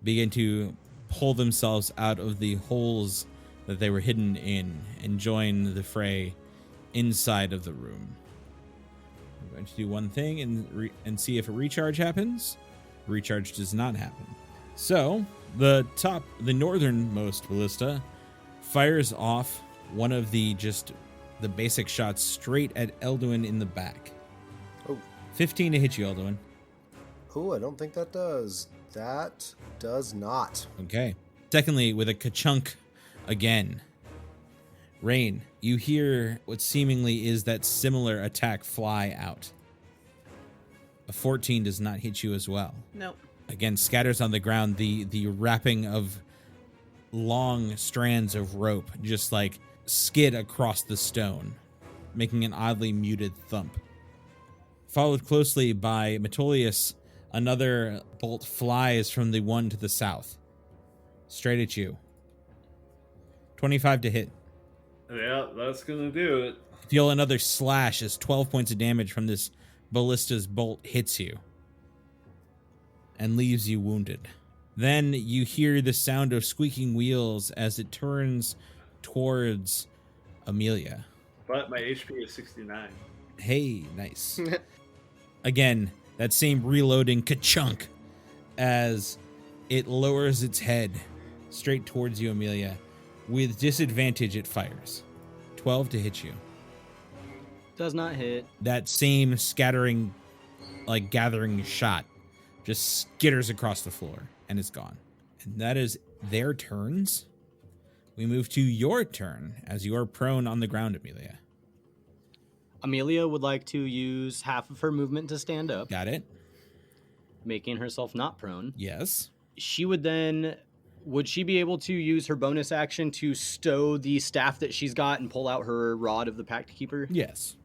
S3: begin to pull themselves out of the holes that they were hidden in and join the fray inside of the room. I'm going to do one thing and see if a recharge happens. Recharge does not happen. So the northernmost ballista fires off one of the basic shots straight at Elduin in the back.
S5: Oh.
S3: 15 to hit you, Elduin.
S5: Oh, I don't think that does. That does not.
S3: Okay. Secondly, with a ka-chunk again. Rain, you hear what seemingly is that similar attack fly out. A 14 does not hit you as well.
S2: Nope.
S3: Again, scatters on the ground, the wrapping of long strands of rope just like skid across the stone, making an oddly muted thump. Followed closely by Metolius, another bolt flies from the one to the south. Straight at you. 25 to hit.
S6: Yeah, that's gonna do it.
S3: Feel another slash as 12 points of damage from this ballista's bolt hits you and leaves you wounded. Then you hear the sound of squeaking wheels as it turns towards Amelia.
S6: But my HP is 69.
S3: Hey, nice. Again, that same reloading ka-chunk as it lowers its head straight towards you, Amelia. With disadvantage, it fires. 12 to hit you.
S7: Does not hit.
S3: That same scattering, like gathering shot just skitters across the floor and is gone. And that is their turns. We move to your turn as you are prone on the ground, Amelia.
S7: Amelia would like to use half of her movement to stand up,
S3: Got it.
S7: making herself not prone.
S3: Yes.
S7: She would then... Would she be able to use her bonus action to stow the staff that she's got and pull out her rod of the Pact Keeper?
S3: Yes.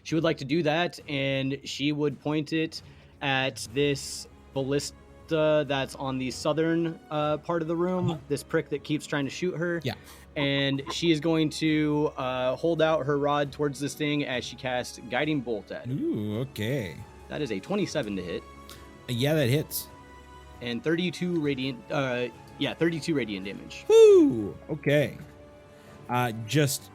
S7: She would like to do that, and she would point it at this ballista that's on the southern part of the room, this prick that keeps trying to shoot her.
S3: Yeah.
S7: And she is going to hold out her rod towards this thing as she casts Guiding Bolt at it.
S3: Ooh, okay.
S7: That is a 27 to hit.
S3: Yeah, that hits.
S7: And 32 radiant, 32 radiant damage.
S3: Woo! Okay. Just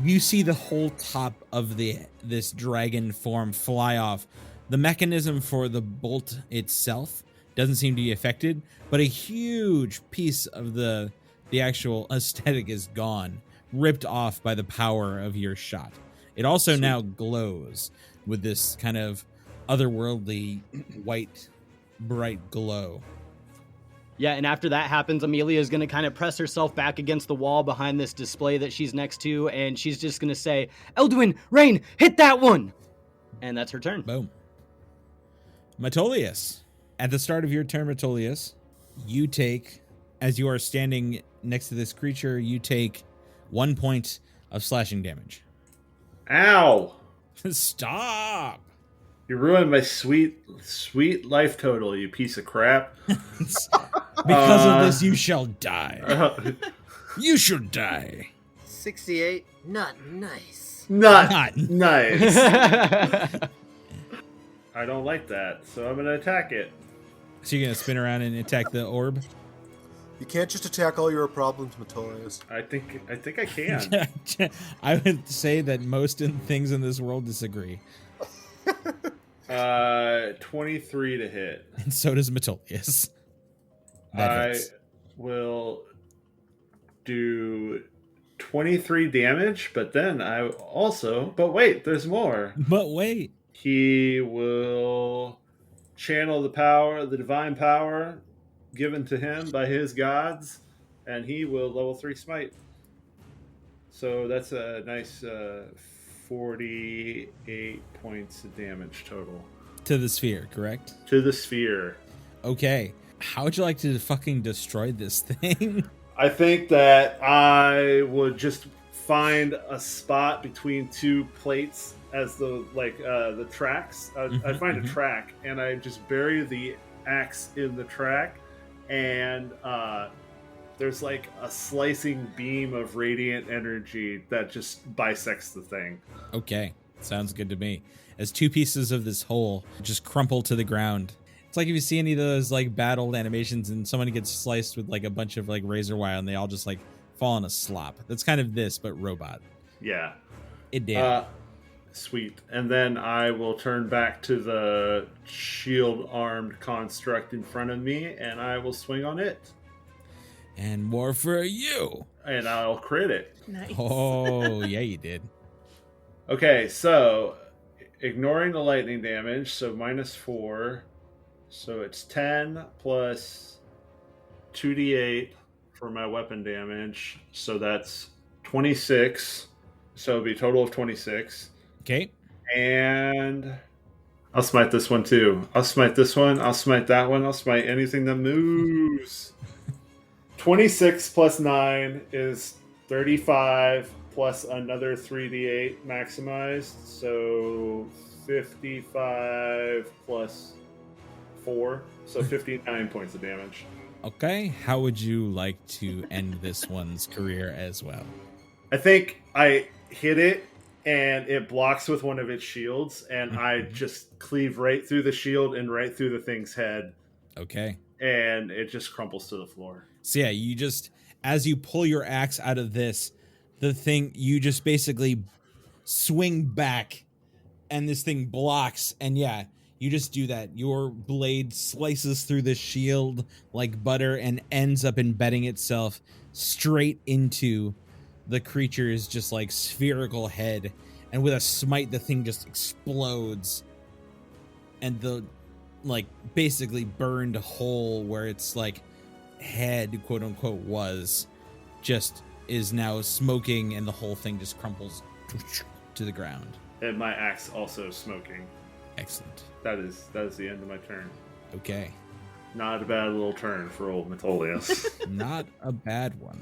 S3: you see the whole top of this dragon form fly off. The mechanism for the bolt itself doesn't seem to be affected, but a huge piece of the actual aesthetic is gone, ripped off by the power of your shot. It also now glows with this kind of otherworldly white bright glow.
S7: Yeah, and after that happens, Amelia is going to kind of press herself back against the wall behind this display that she's next to, and she's just going to say, Elduin, Rain, hit that one! And that's her turn.
S3: Boom. Metolius. At the start of your turn, Metolius, you take, as you are standing next to this creature, you take 1 point of slashing damage.
S6: Ow!
S3: Stop!
S6: You ruined my sweet life total, you piece of crap.
S3: Because of this, you shall die. You should die.
S4: 68. Not nice.
S6: Not nice. I don't like that, so I'm going to attack it.
S3: So you're going to spin around and attack the orb?
S5: You can't just attack all your problems, Metolius.
S6: I think I can.
S3: I would say that most things in this world disagree.
S6: 23 to hit.
S3: And so does Metolius.
S6: I will do 23 damage, but then but wait, there's more.
S3: But wait.
S6: He will channel the divine power given to him by his gods, and he will level 3 smite. So that's a nice 48 points of damage total.
S3: To the sphere, correct?
S6: To the sphere.
S3: Okay. How would you like to fucking destroy this thing?
S6: I think that I would just find a spot between two plates as the tracks. I'd find a track, and I just bury the axe in the track, and there's like a slicing beam of radiant energy that just bisects the thing.
S3: Okay. Sounds good to me. As two pieces of this hole just crumple to the ground. It's like if you see any of those like battle animations and someone gets sliced with like a bunch of like razor wire and they all just like fall in a slop. That's kind of this, but robot.
S6: Yeah.
S3: It did.
S6: Sweet. And then I will turn back to the shield-armed construct in front of me, and I will swing on it.
S3: And more for you.
S6: And I'll crit it.
S2: Nice.
S3: Oh, yeah, you did.
S6: Okay, so ignoring the lightning damage, so -4. So it's 10 plus 2d8 for my weapon damage. So that's 26. So it'll be a total of 26.
S3: Okay.
S6: And I'll smite this one too. I'll smite this one. I'll smite that one. I'll smite anything that moves. 26 plus 9 is 35 plus another 3d8 maximized. So 55 plus 4. So 59 points of damage.
S3: Okay. How would you like to end this one's career as well?
S6: I think I hit it and it blocks with one of its shields, and I just cleave right through the shield and right through the thing's head.
S3: Okay.
S6: And it just crumples to the floor.
S3: So yeah, you just, as you pull your axe out of this, the thing, you just basically swing back and this thing blocks, and yeah, you just do that. Your blade slices through the shield like butter and ends up embedding itself straight into the creature's just like spherical head, and with a smite the thing just explodes, and the like basically burned hole where its like head quote unquote was just is now smoking, and the whole thing just crumples to the ground.
S6: And my axe also smoking.
S3: Excellent.
S6: That is the end of my turn.
S3: Okay.
S6: Not a bad little turn for old Metolius.
S3: Not a bad one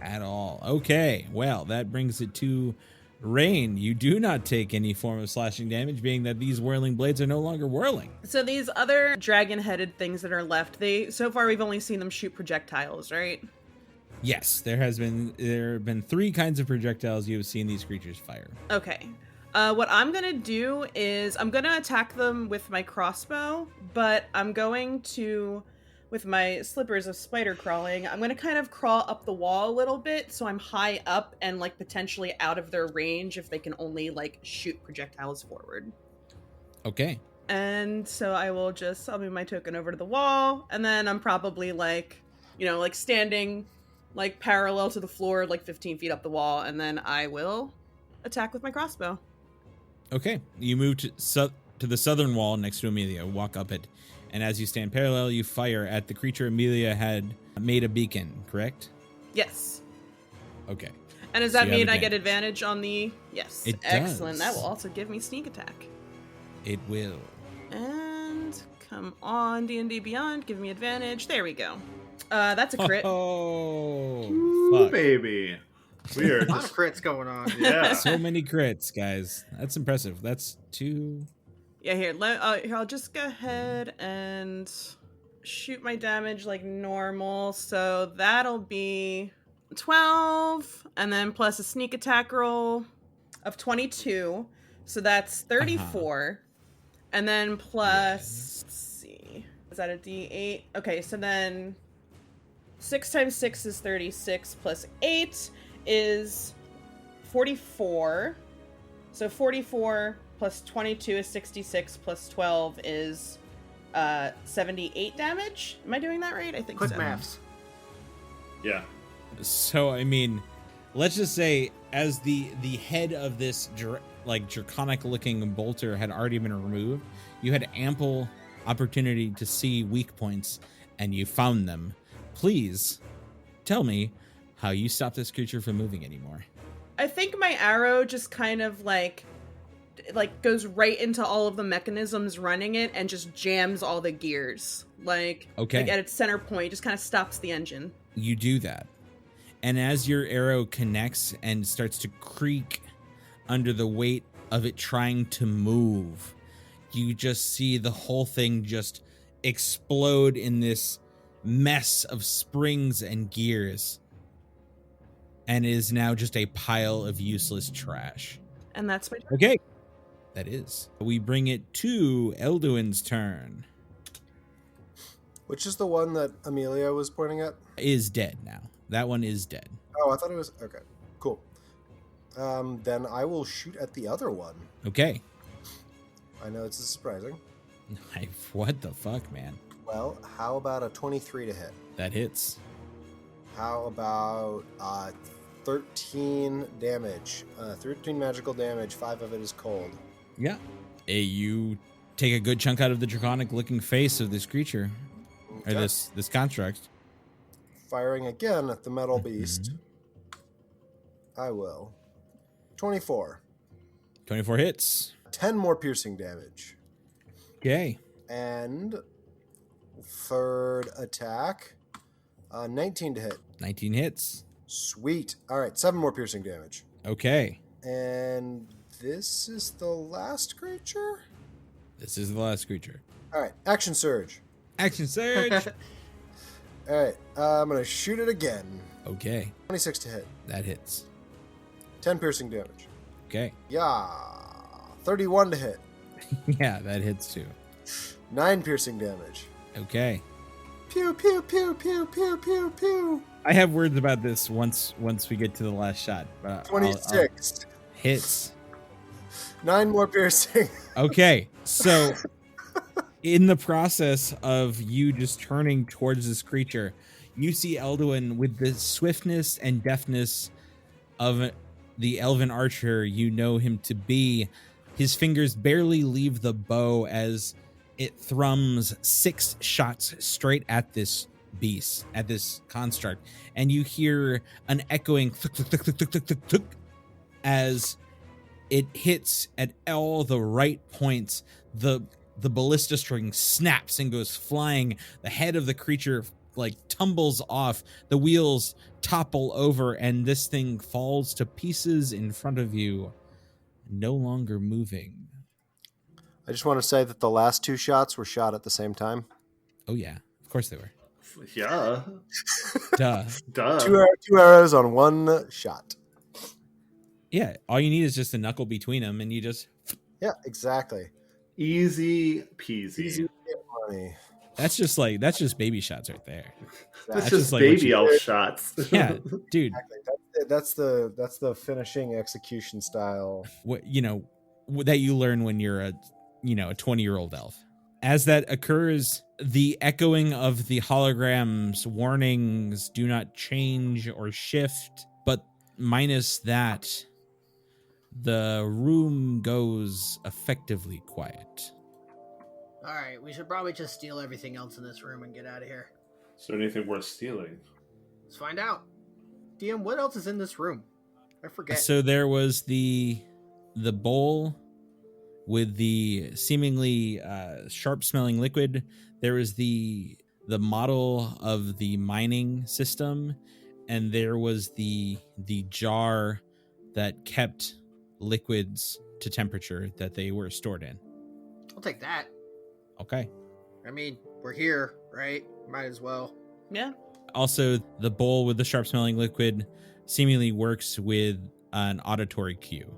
S3: at all. Okay, well, that brings it to Rain. You do not take any form of slashing damage, being that these whirling blades are no longer whirling.
S2: So these other dragon-headed things that are left, so far we've only seen them shoot projectiles, right?
S3: Yes, there have been 3 kinds of projectiles you have seen these creatures fire.
S2: Okay. What I'm going to do is I'm going to attack them with my crossbow, but I'm going to, with my slippers of spider crawling, I'm going to kind of crawl up the wall a little bit so I'm high up and like potentially out of their range if they can only like shoot projectiles forward.
S3: Okay.
S2: And so I'll move my token over to the wall, and then I'm probably like, like standing like parallel to the floor, like 15 feet up the wall, and then I will attack with my crossbow.
S3: Okay, you move to the southern wall next to Amelia, walk up it, and as you stand parallel, you fire at the creature Amelia had made a beacon, correct?
S2: Yes.
S3: Okay.
S2: And does that mean I get advantage on the... Yes.
S3: It
S2: Excellent.
S3: does.
S2: That will also give me sneak attack.
S3: It will.
S2: And come on, D&D Beyond, give me advantage. There we go. That's a crit.
S3: Oh,
S6: Ooh,
S3: fuck.
S6: baby. We are
S4: A lot of
S6: just,
S4: crits going on.
S6: yeah.
S3: So many crits, guys. That's impressive. That's 2...
S2: Yeah, here, I'll just go ahead and shoot my damage like normal. So that'll be 12, and then plus a sneak attack roll of 22. So that's 34. And then plus, let's see, is that a D8? Okay, so then 6 times 6 is 36, plus 8 is 44. So 44 plus 22 is 66, plus 12 is 78 damage. Am I doing that right? I think
S4: Quick
S2: so.
S4: maths.
S6: Yeah.
S3: So, I mean, let's just say as the head of this draconic-looking bolter had already been removed, you had ample opportunity to see weak points, and you found them. Please tell me how you stop this creature from moving anymore.
S2: I think my arrow just kind of like goes right into all of the mechanisms running it and just jams all the gears. Like at its center point, just kind of stops the engine.
S3: You do that. And as your arrow connects and starts to creak under the weight of it trying to move, you just see the whole thing just explode in this mess of springs and gears, and is now just a pile of useless trash.
S2: And that's my turn.
S3: Okay. That is. We bring it to Elduin's turn.
S5: Which is the one that Amelia was pointing at?
S3: Is dead now. That one is dead.
S5: Oh, I thought it was... Okay, cool. Then I will shoot at the other one.
S3: Okay.
S5: I know it's surprising.
S3: What the fuck, man?
S5: Well, how about a 23 to hit?
S3: That hits.
S5: How about 13 damage? 13 magical damage, 5 of it is cold.
S3: Yeah. Hey, you take a good chunk out of the draconic-looking face of this creature. Or
S5: Okay.
S3: this construct.
S5: Firing again at the metal beast. I will. 24.
S3: 24 hits.
S5: 10 more piercing damage.
S3: Okay.
S5: And third attack, 19 to hit.
S3: 19 hits.
S5: Sweet. All right, 7 more piercing damage.
S3: Okay.
S5: And this is the last creature?
S3: This is the last creature.
S5: All right, action surge.
S3: Action surge.
S5: All right, I'm going to shoot it again.
S3: Okay.
S5: 26 to hit.
S3: That hits.
S5: 10 piercing damage.
S3: Okay.
S5: Yeah. 31 to hit.
S3: Yeah, that hits too.
S5: 9 piercing damage.
S3: Okay.
S5: Pew, pew, pew, pew, pew, pew, pew.
S3: I have words about this once we get to the last shot. But
S5: 26.
S3: Hits.
S5: 9 more piercing.
S3: Okay, so in the process of you just turning towards this creature, you see Elduin with the swiftness and deftness of the elven archer you know him to be. His fingers barely leave the bow as it thrums 6 shots straight at this beast, at this construct, and you hear an echoing thuk, thuk, thuk, thuk, thuk, thuk, thuk, as It hits at all the right points. The ballista string snaps and goes flying. The head of the creature tumbles off. The wheels topple over, and this thing falls to pieces in front of you, no longer moving.
S5: I just want to say that the last 2 shots were shot at the same time.
S3: Oh yeah, of course they were.
S6: Yeah.
S3: Duh.
S5: 2 arrows on 1 shot.
S3: Yeah, all you need is just a knuckle between them, and you just...
S5: Yeah, exactly.
S6: Easy peasy.
S5: Easy to get money.
S3: That's just baby shots right there.
S6: That's
S3: That's
S6: just
S3: just like
S6: baby
S3: what
S6: elf shots.
S3: Yeah, dude.
S5: Exactly. That's the finishing execution style.
S3: What that you learn when you're a 20-year-old elf. As that occurs, the echoing of the hologram's warnings do not change or shift, but minus that, the room goes effectively quiet.
S4: All right, we should probably just steal everything else in this room and get out of here.
S6: Is there anything worth stealing?
S4: Let's find out. DM, what else is in this room? I forget.
S3: So there was the bowl with the seemingly sharp-smelling liquid. There was the model of the mining system, and there was the jar that kept liquids to temperature that they were stored in.
S4: I'll take that.
S3: Okay.
S4: I mean, we're here, right? Might as well.
S2: Yeah.
S3: Also, the bowl with the sharp-smelling liquid seemingly works with an auditory cue.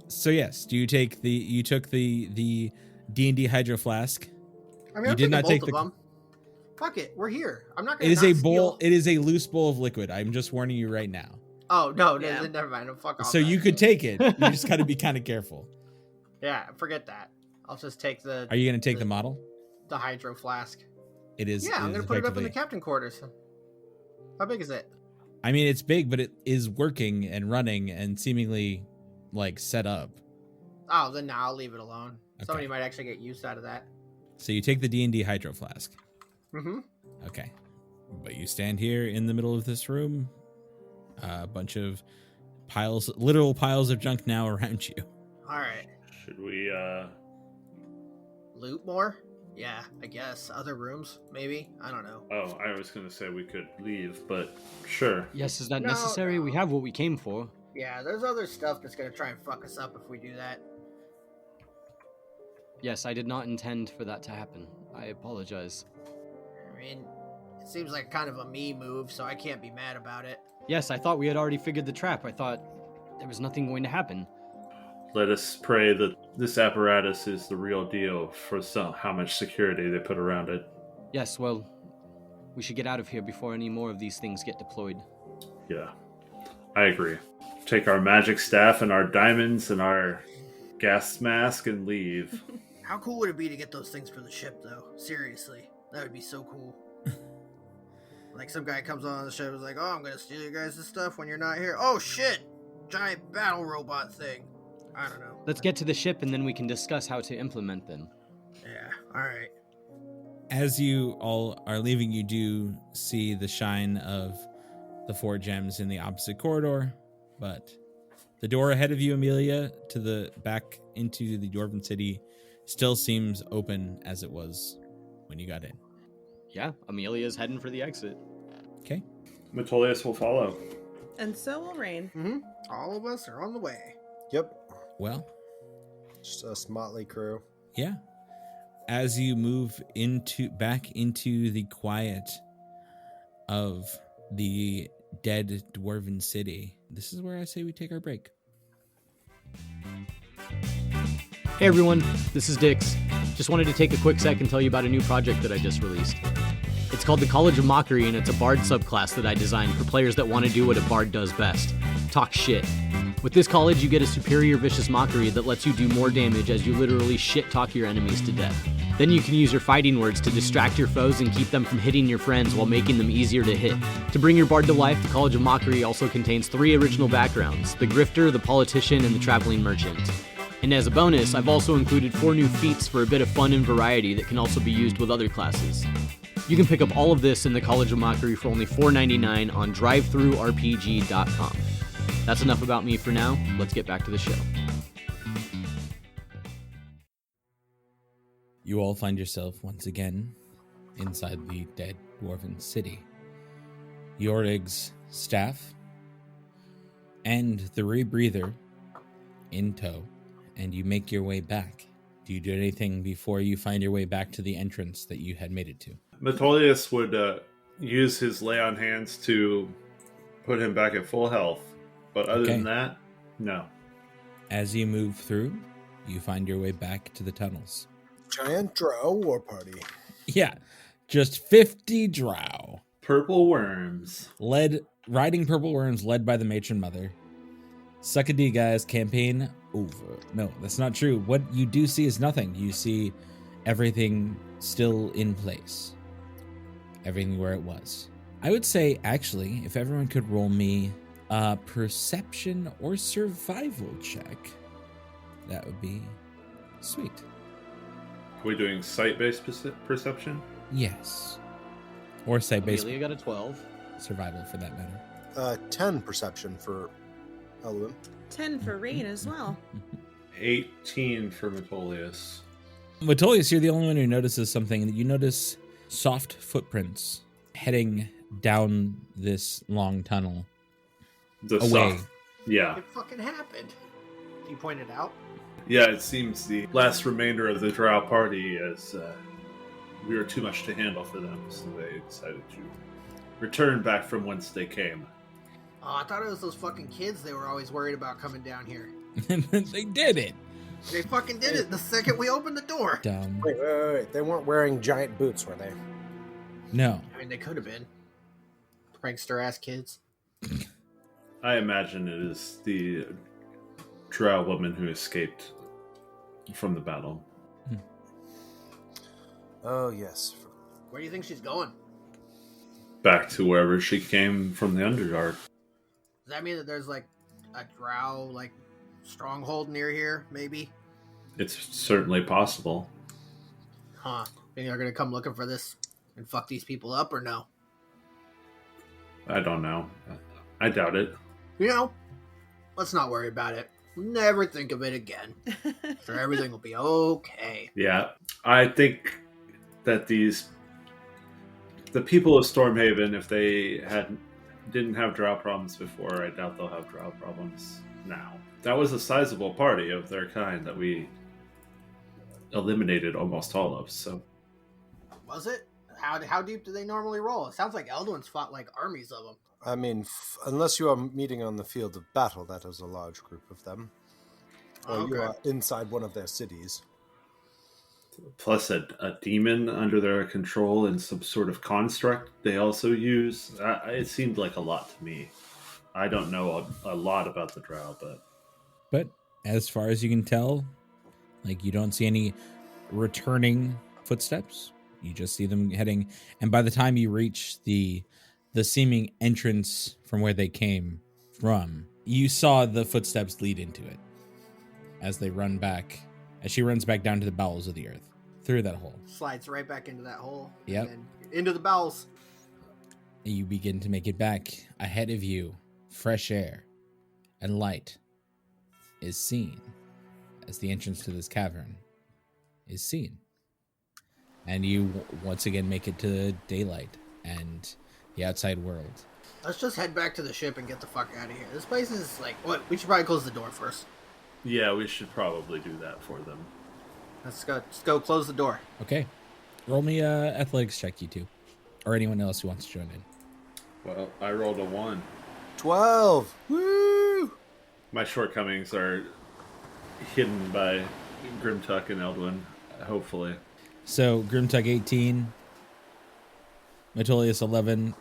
S3: So yes, you took the D&D hydro flask.
S4: I mean,
S3: You
S4: I'm
S3: did not
S4: taking
S3: take
S4: both of them. Fuck it, we're here. I'm not gonna.
S3: It is a
S4: not
S3: bowl.
S4: steal.
S3: It is a loose bowl of liquid. I'm just warning you right now.
S4: Oh no,
S2: Yeah.
S4: never mind. Fuck off.
S3: So you could take it. You just got to be kind of careful.
S4: Yeah, forget that. I'll just take the.
S3: Are you going to take the model?
S4: The hydro flask?
S3: It is.
S4: Yeah, I'm
S3: is
S4: gonna put it up in the
S3: effectively-
S4: captain quarters. How big is it?
S3: I mean, it's big, but it is working and running and seemingly set up.
S4: Oh, then nah, I'll leave it alone.
S3: Okay.
S4: Somebody might actually get use out of that.
S3: So you take the D&D hydro flask.
S4: Mm-hmm.
S3: Okay. But you stand here in the middle of this room. A bunch of literal piles of junk now around you.
S4: All right.
S6: Should we
S4: Loot more? Yeah, I guess. Other rooms, maybe? I don't know.
S6: Oh, I was going to say we could leave, but sure.
S7: Yes, is that
S4: No,
S7: necessary?
S4: no.
S7: We have what we came for.
S4: Yeah, there's other stuff that's gonna try and fuck us up if we do that.
S7: Yes, I did not intend for that to happen. I apologize.
S4: I mean, it seems like kind of a me move, so I can't be mad about it.
S7: Yes, I thought we had already figured the trap. I thought there was nothing going to happen.
S6: Let us pray that this apparatus is the real deal for how much security they put around it.
S7: Yes, well, we should get out of here before any more of these things get deployed.
S6: Yeah, I agree. Take our magic staff and our diamonds and our gas mask and leave.
S4: How cool would it be to get those things for the ship, though? Seriously, that would be so cool. Like some guy comes on the ship and is like, "Oh, I'm gonna steal you guys' stuff when you're not here." Oh shit! Giant battle robot thing. I don't know.
S7: Let's get to the ship and then we can discuss how to implement them.
S4: Yeah. All right.
S3: As you all are leaving, you do see the shine of the 4 gems in the opposite corridor, but the door ahead of you, Amelia, to the back into the Dwarven city still seems open as it was when you got in.
S7: Yeah, Amelia's heading for the exit.
S3: Okay.
S6: Metolius will follow.
S2: And so will Rain.
S4: Mm-hmm. All of us are on the way.
S5: Yep.
S3: Well,
S5: Just a motley crew.
S3: yeah. As you move back into the quiet of the dead Dwarven city, this is where I say we take our break.
S7: Hey everyone, this is Dix. Just wanted to take a quick sec and tell you about a new project that I just released. It's called the College of Mockery, and it's a bard subclass that I designed for players that want to do what a bard does best: talk shit. With this college, you get a superior vicious mockery that lets you do more damage as you literally shit-talk your enemies to death. Then you can use your fighting words to distract your foes and keep them from hitting your friends while making them easier to hit. To bring your bard to life, the College of Mockery also contains 3 original backgrounds: the Grifter, the Politician, and the Traveling Merchant. And as a bonus, I've also included 4 new feats for a bit of fun and variety that can also be used with other classes. You can pick up all of this in the College of Mockery for only $4.99 on drivethrurpg.com. That's enough about me for now. Let's get back to the show.
S3: You all find yourself once again inside the dead dwarven city. Yorreg's staff and the rebreather in tow, and you make your way back. Do you do anything before you find your way back to the entrance that you had made it to?
S6: Metolius would use his lay on hands to put him back at full health, but other than that, no.
S3: As you move through, you find your way back to the tunnels.
S5: Giant drow war party.
S3: Yeah, just 50 drow.
S6: Purple worms.
S3: Riding purple worms led by the matron mother. Suckadee guys, campaign over. No, that's not true. What you do see is nothing. You see everything still in place. Everything where it was. I would say, actually, if everyone could roll me a perception or survival check, that would be sweet.
S6: Are we doing sight-based perception?
S3: Yes. Or sight-based
S7: Amelia got a 12.
S3: survival, for that matter.
S5: 10 perception for Elwyn.
S2: 10 for Rain as well.
S6: 18 for Metolius.
S3: Metolius, you're the only one who notices something. You notice soft footprints heading down this long tunnel. Away.
S6: Yeah.
S4: It fucking happened. You pointed out.
S6: Yeah, it seems the last remainder of the drow party as we were too much to handle for them, so they decided to return back from whence they came.
S4: Oh, I thought it was those fucking kids they were always worried about coming down here.
S3: They did it.
S4: They fucking did it the second we opened the door.
S3: Dumb.
S5: Wait. They weren't wearing giant boots, were they?
S3: No.
S4: I mean, they could have been. Prankster-ass kids.
S6: I imagine it is the drow woman who escaped from the battle.
S5: Oh, yes.
S4: Where do you think she's going?
S6: Back to wherever she came from the Underdark.
S4: Does that mean that there's like a drow like stronghold near here? Maybe.
S6: It's certainly possible.
S4: Huh? Think they're gonna come looking for this and fuck these people up or no?
S6: I don't know. I doubt it.
S4: You know, let's not worry about it. Never think of it again. Sure, everything will be okay.
S6: Yeah, I think that the people of Stormhaven, if they didn't have drow problems before, I doubt they'll have drow problems now. That was a sizable party of their kind that we eliminated almost all of. So,
S4: Was it? How deep do they normally roll? It sounds like Eldwin's fought like armies of them.
S5: I mean, unless you are meeting on the field of battle, that is a large group of them. Or you are inside one of their cities.
S6: plus a demon under their control and some sort of construct they also use. It seemed like a lot to me. I don't know a lot about the drow,
S3: but as far as you can tell, like, you don't see any returning footsteps. You just see them heading, and by the time you reach the seeming entrance from where they came from, you saw the footsteps lead into it as they run back, as she runs back down to the bowels of the earth through that hole.
S4: Slides right back into that hole.
S3: Yep.
S4: And into the bowels.
S3: You begin to make it back. Ahead of you, fresh air and light is seen as the entrance to this cavern is seen. And you once again make it to daylight and the outside world.
S4: Let's just head back to the ship and get the fuck out of here. This place is like, what? We should probably close the door first.
S6: yeah, we should probably do that for them.
S4: Let's go close the door.
S3: Okay. Roll me a athletics check, you two. Or anyone else who wants to join in.
S6: Well, I rolled a 1.
S5: 12! Woo!
S6: My shortcomings are hidden by Grimtuck and Eldwin, hopefully.
S3: So, Grimtuck 18, Metolius 11.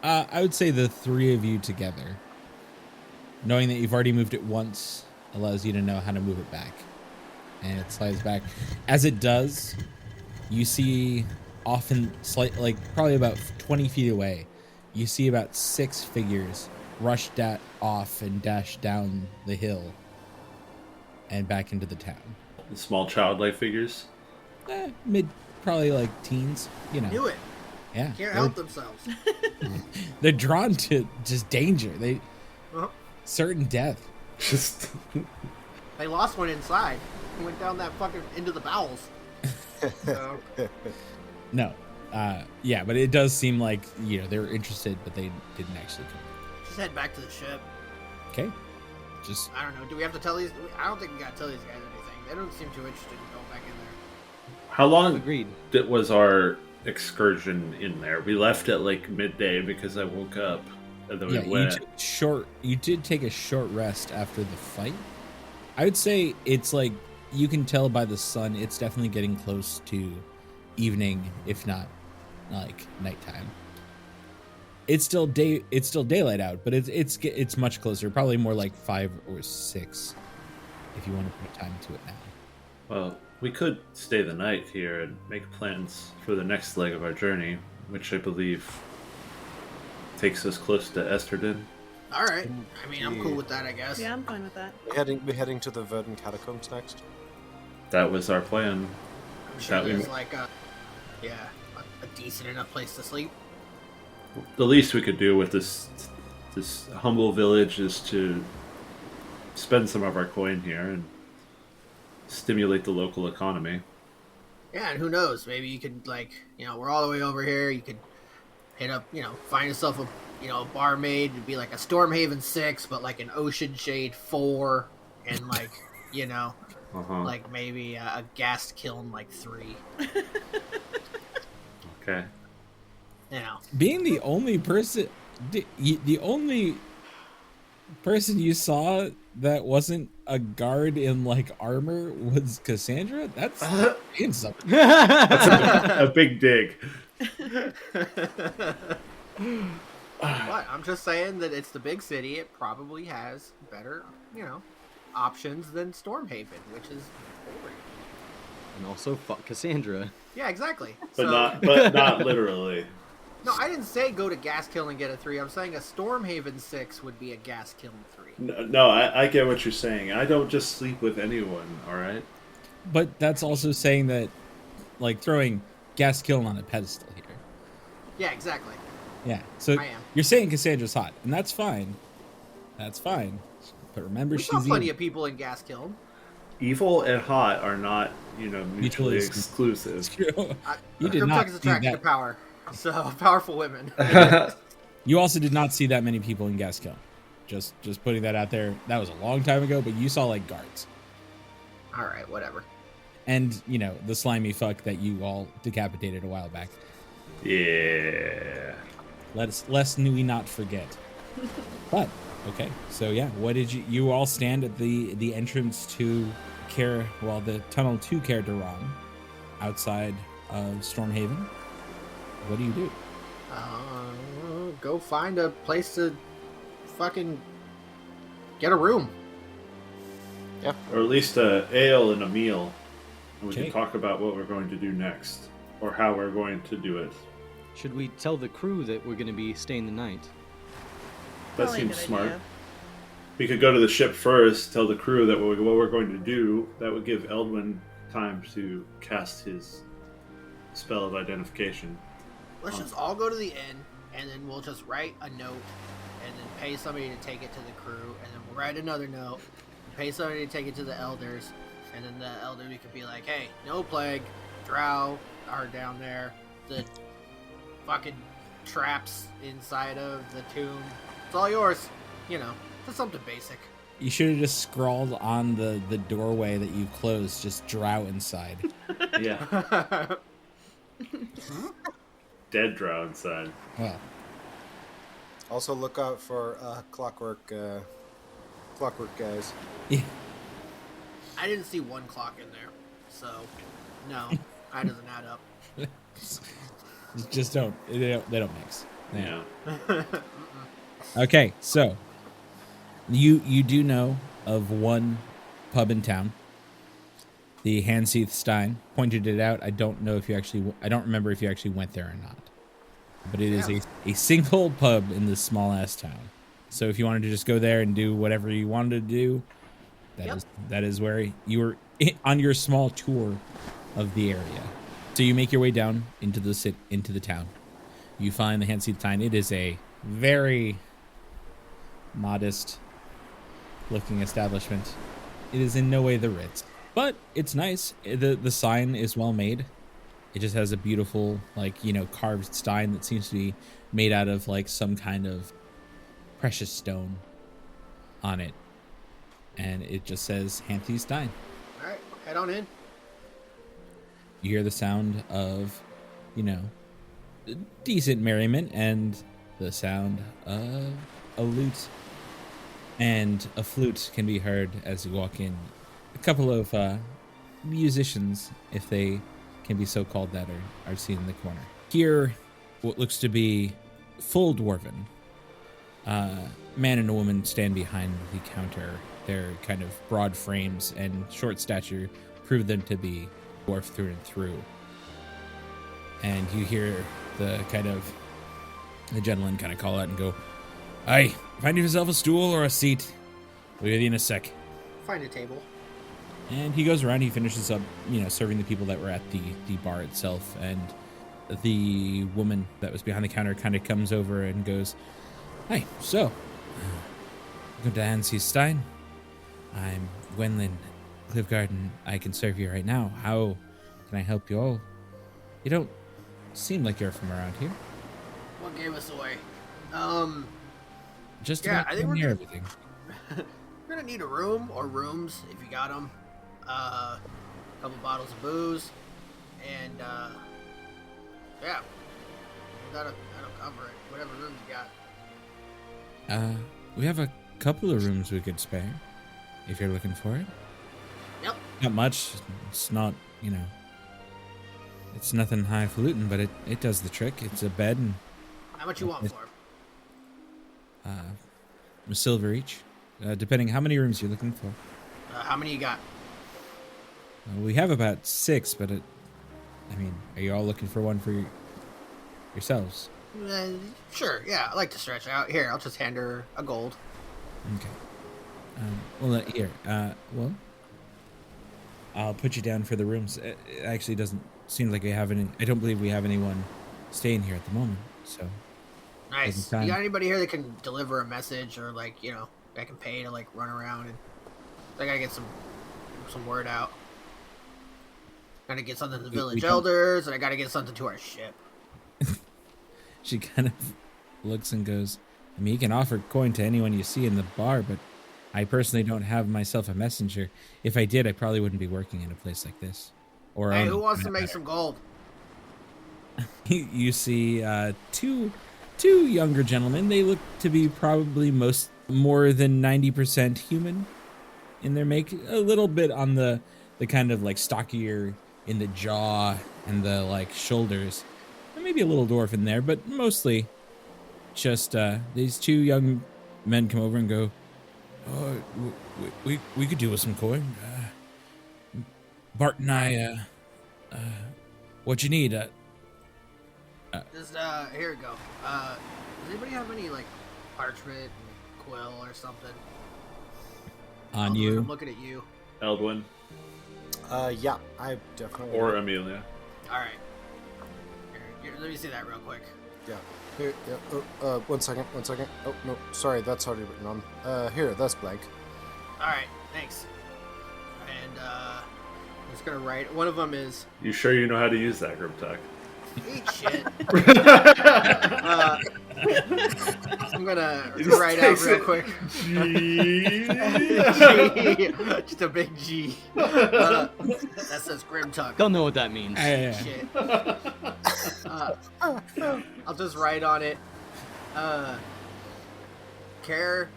S3: I would say the three of you together, knowing that you've already moved it once, allows you to know how to move it back. And it slides back. As it does, you see often, probably about 20 feet away, you see about 6 figures rush off and dash down the hill and back into the town.
S6: The small childlike figures.
S3: Mid, probably like teens, you know.
S4: Do it.
S3: Yeah.
S4: Can't help themselves.
S3: They're drawn to just danger. They
S4: Uh-huh.
S3: certain death.
S6: Just
S4: They lost one inside. He went down that fucking into the bowels. So,
S3: No. Yeah, but it does seem like, they're interested, but they didn't actually come.
S4: just head back to the ship.
S3: Okay. Just
S4: I don't know. Do we have to tell these? I don't think we gotta tell these guys anything. They don't seem too interested in going back in there.
S6: How long
S7: Agreed.
S6: was our excursion in there? We left at like midday because I woke up and then we went.
S3: you did take a short rest after the fight. I would say it's like you can tell by the sun it's definitely getting close to evening, if not like nighttime. It's still daylight out, but it's much closer, probably more like 5 or 6 if you want to put time to it now.
S6: Well, we could stay the night here and make plans for the next leg of our journey, which I believe takes us close to Esterden.
S4: All right. I mean, I'm cool with that, I guess.
S2: Yeah, I'm fine with that.
S5: We're heading to the Verdant Catacombs next.
S6: That was our plan.
S4: I'm sure
S6: That we-
S4: there's like a decent enough place to sleep.
S6: The least we could do with this humble village is to spend some of our coin here and stimulate the local economy.
S4: Yeah, and who knows? Maybe you could we're all the way over here. You could hit up, find yourself a barmaid. It'd be like a Stormhaven 6, but like an Ocean Shade 4, and like like maybe a gas kiln like 3.
S6: Okay.
S3: Being the only person, the only person you saw that wasn't a guard in like armor was Cassandra. That's saying something.
S6: That's a big dig.
S4: But I'm just saying that it's the big city. It probably has better, options than Stormhaven, which is boring.
S7: And also, fuck Cassandra.
S4: Yeah, exactly.
S6: But not literally.
S4: No, I didn't say go to Gas Kiln and get a 3. I'm saying a Stormhaven 6 would be a Gas Kiln 3.
S6: No, I get what you're saying. I don't just sleep with anyone, alright?
S3: But that's also saying that, like, throwing Gas Kiln on a pedestal here.
S4: Yeah, exactly.
S3: Yeah, so
S4: I am.
S3: you're saying Cassandra's hot, and that's fine. That's fine. But remember,
S4: We saw
S3: she's
S4: plenty
S3: evil.
S4: of people in Gas Kiln.
S6: Evil and hot are not, mutually exclusive.
S3: It's true. You did
S4: Cryptek
S3: not
S4: is
S3: see
S4: attracted to
S3: that.
S4: power. So, powerful women.
S3: You also did not see that many people in Gas Kiln. Just putting that out there. That was a long time ago, but you saw like guards.
S4: All right, whatever.
S3: And, the slimy fuck that you all decapitated a while back.
S6: Yeah.
S3: Lest we not forget. But, okay. So, yeah, what did you all stand at the entrance to the tunnel to Caer Duran, outside of Stormhaven. What do you do?
S4: Go find a place to fucking get a room.
S5: Yeah.
S6: Or at least a ale and a meal. And we
S3: Okay.
S6: can talk about what we're going to do next. Or how we're going to do it.
S7: Should we tell the crew that we're going to be staying the night?
S6: That
S2: Probably a
S6: seems
S2: good
S6: smart.
S2: idea.
S6: We could go to the ship first, tell the crew that what we're going to do. That would give Eldwin time to cast his spell of identification.
S4: Let's just all go to the inn, and then we'll just write a note, and then pay somebody to take it to the crew, and then we'll write another note, pay somebody to take it to the elders, and then the elders we could be like, hey, no plague, drow are down there, the fucking traps inside of the tomb, it's all yours, just something basic.
S3: You should have just scrawled on the doorway that you closed, just drow inside.
S6: Yeah. Dead drow inside.
S3: Well,
S5: Also, look out for clockwork guys.
S3: yeah.
S4: I didn't see one clock in there, so no, that doesn't add up.
S3: Just don't. They don't mix.
S6: Yeah.
S3: Okay, so you do know of one pub in town, the Handseath Stein. Pointed it out. I don't remember if you actually went there or not. But it is a single pub in this small ass town. So if you wanted to just go there and do whatever you wanted to do, that is where you were on your small tour of the area. So you make your way down into the town. You find the Handseath Stein. It is a very modest looking establishment. It is in no way the Ritz. But it's nice. The sign is well made. It just has a beautiful, like, carved stein that seems to be made out of, like, some kind of precious stone on it. And it just says Hanthy Stein.
S4: All right, head on in.
S3: You hear the sound of, decent merriment and the sound of a lute and a flute can be heard as you walk in. A couple of musicians, if they can be so called, that are seen in the corner. Here, what looks to be full dwarven. Man and a woman stand behind the counter. Their kind of broad frames and short stature prove them to be dwarf through and through. And you hear the gentleman kind of call out and go, "Aye, find yourself a stool or a seat. We'll be in a sec."
S4: Find a table.
S3: And he goes around, he finishes up, serving the people that were at the bar itself. And the woman that was behind the counter kind of comes over and goes, "Hi, so, good to Hanthy Stein. I'm Gwendolyn Cliffguard, and I can serve you right now. How can I help you all? You don't seem like you're from around here."
S4: What gave us away?
S3: Just
S4: Yeah,
S3: about
S4: I think we're
S3: near
S4: gonna-
S3: everything.
S4: We're gonna need a room or rooms if you got them. A couple bottles of booze, and yeah, that'll cover it. Whatever rooms you got.
S3: We have a couple of rooms we could spare, if you're looking for it.
S4: Yep.
S3: Not much. It's not, it's nothing highfalutin, but it does the trick. It's a bed and
S4: How much you want for 'em?
S3: a silver each, depending how many rooms you're looking for.
S4: How many you got?
S3: We have about 6, but are you all looking for one for yourselves?
S4: Sure. Yeah, I like to stretch out. Here, I'll just hand her a gold.
S3: Okay. Here. I'll put you down for the rooms. It actually doesn't seem like we have any. I don't believe we have anyone staying here at the moment. So.
S4: Nice.
S3: Time.
S4: You got anybody here that can deliver a message or that can pay to run around and I gotta get some word out. Gotta get something to the village elders, and I gotta get something to our ship.
S3: She kind of looks and goes, you can offer coin to anyone you see in the bar, but I personally don't have myself a messenger. If I did, I probably wouldn't be working in a place like this. Or
S4: hey, who wants to make some gold?
S3: You see two younger gentlemen. They look to be probably more than 90% human in their make. A little bit on the kind of stockier in the jaw and the shoulders. Maybe a little dwarf in there, but mostly just these 2 young men come over and go, "Oh, we could do with some coin. Bart and I, what you need?"
S4: Just here we go. Does anybody have any parchment and quill or something?
S3: On you.
S4: I'm looking at you.
S6: Eldwin
S5: Yeah, I definitely.
S6: or Amelia.
S4: All right. Here, let me see that real quick.
S5: Yeah. Here, yeah. One second. Oh no, sorry, that's already written on. Here, that's blank.
S4: All right, thanks. And I'm just gonna write. One of them is
S6: You sure you know how to use that, Grimtuck?
S4: eat shit. I'm gonna write out real quick.
S6: G.
S4: Just a big G. That says Grimtuck.
S7: Don't know what that means.
S4: Shit. I'll just write on it. Care.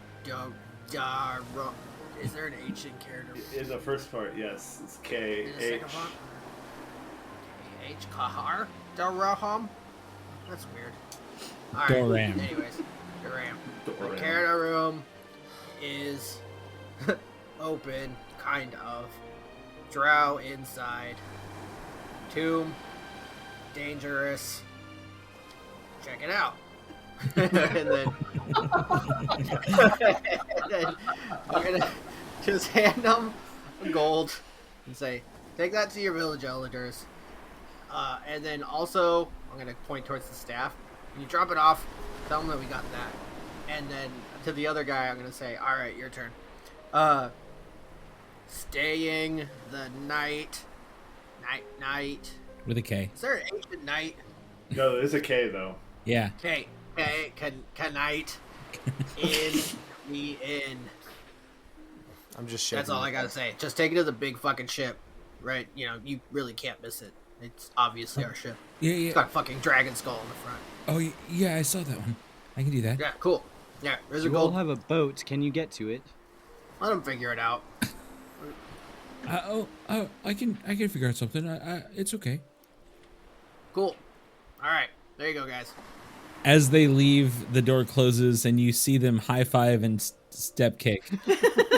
S4: Is there an H in character?
S6: In the first part, yes, it's K
S4: In the
S6: H.
S4: second part? H. Kahar? Daraham? That's weird. Alright.
S3: Doram.
S4: Anyways, Doram.
S6: Doram.
S4: The character room is open, kind of. Drow inside. Tomb. Dangerous. Check it out. and then I'm gonna just hand them gold and say, take that to your village elders. And then also, I'm gonna point towards the staff. When you drop it off, tell them that we got that. And then to the other guy, I'm gonna say, all right, your turn. staying the night. Night.
S3: With a K.
S4: Is there an ancient night?
S6: No, there's a K though.
S3: Yeah.
S4: K. Night. In the inn.
S5: I'm just shaking.
S4: That's all I gotta say. Just take it as a big fucking ship, right? You know, you really can't miss it. It's obviously our ship.
S3: Yeah.
S4: It's got a fucking dragon skull in the front.
S3: Oh, yeah, I saw that one. I can do that.
S4: Yeah, cool. Yeah, there's a
S7: You all
S4: gold.
S7: have a boat. Can you get to it?
S4: Let them figure it out.
S3: I can figure out something. It's okay.
S4: Cool. All right, there you go, guys.
S3: As they leave, the door closes, and you see them high five and step kick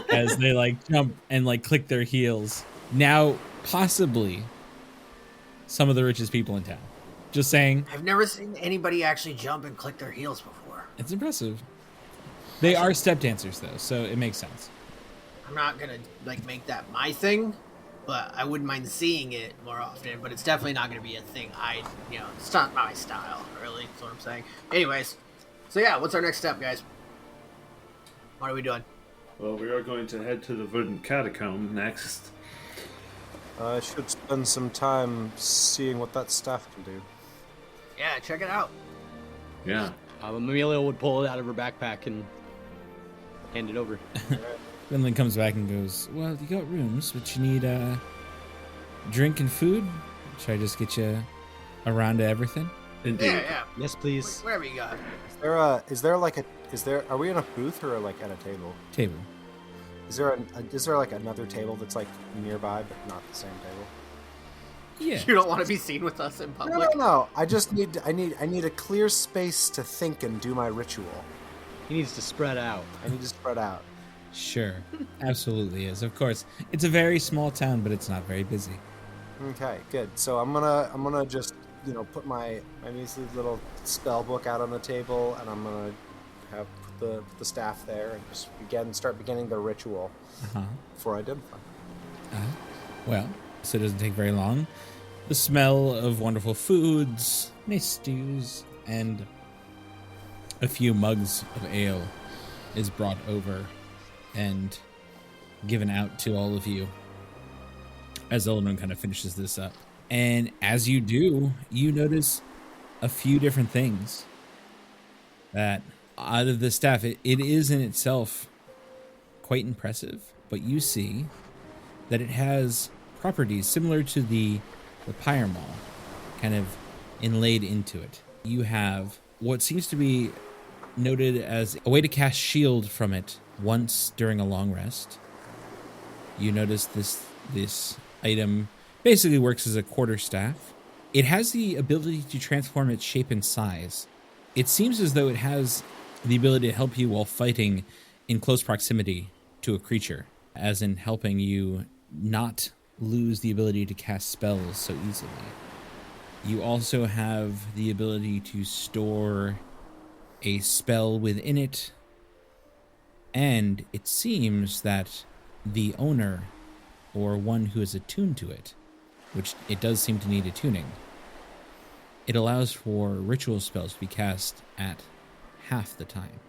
S3: as they like jump and like click their heels. Now, possibly, some of the richest people in town. Just saying,
S4: I've never seen anybody actually jump and click their heels before.
S3: it's impressive. They are step dancers, though, so it makes sense.
S4: I'm not gonna like make that my thing, but I wouldn't mind seeing it more often. But it's definitely not gonna be a thing. It's not my style, really. That's what I'm saying. Anyways, so yeah, what's our next step, guys? What are we doing?
S6: Well, we are going to head to the Verdant Catacomb next.
S5: I should spend some time seeing what that staff can do.
S4: Yeah, check it out.
S6: Yeah.
S7: Amelia would pull it out of her backpack and hand it over.
S3: Finland comes back and goes, well, you got rooms, but you need drink and food. Should I just get you around to everything?
S6: Indeed.
S4: Yeah.
S7: Yes, please.
S4: Whatever you got.
S5: Are we in a booth or like at a table?
S3: Table.
S5: Is there like another table that's like nearby but not the same table?
S3: Yeah.
S4: You don't want to be seen with us in public.
S5: No. I just need a clear space to think and do my ritual.
S7: He needs to spread out.
S5: I need to spread out.
S3: Sure. Absolutely is. Of course. It's a very small town, but it's not very busy.
S5: Okay, good. So I'm gonna just put my measly little spell book out on the table, and I'm gonna have put the staff there and just start beginning the ritual for identify.
S3: Well, so it doesn't take very long. The smell of wonderful foods, nice stews, and a few mugs of ale is brought over and given out to all of you as Eldrin kind of finishes this up. And as you do, you notice a few different things that out of the staff, it is in itself quite impressive, but you see that it has properties similar to the Pyramol kind of inlaid into it. You have what seems to be noted as a way to cast shield from it once during a long rest. You notice this item basically works as a quarterstaff. It has the ability to transform its shape and size. It seems as though it has the ability to help you while fighting in close proximity to a creature, as in helping you not lose the ability to cast spells so easily. You also have the ability to store a spell within it, and it seems that the owner, or one who is attuned to it, which it does seem to need attuning, it allows for ritual spells to be cast at half the time.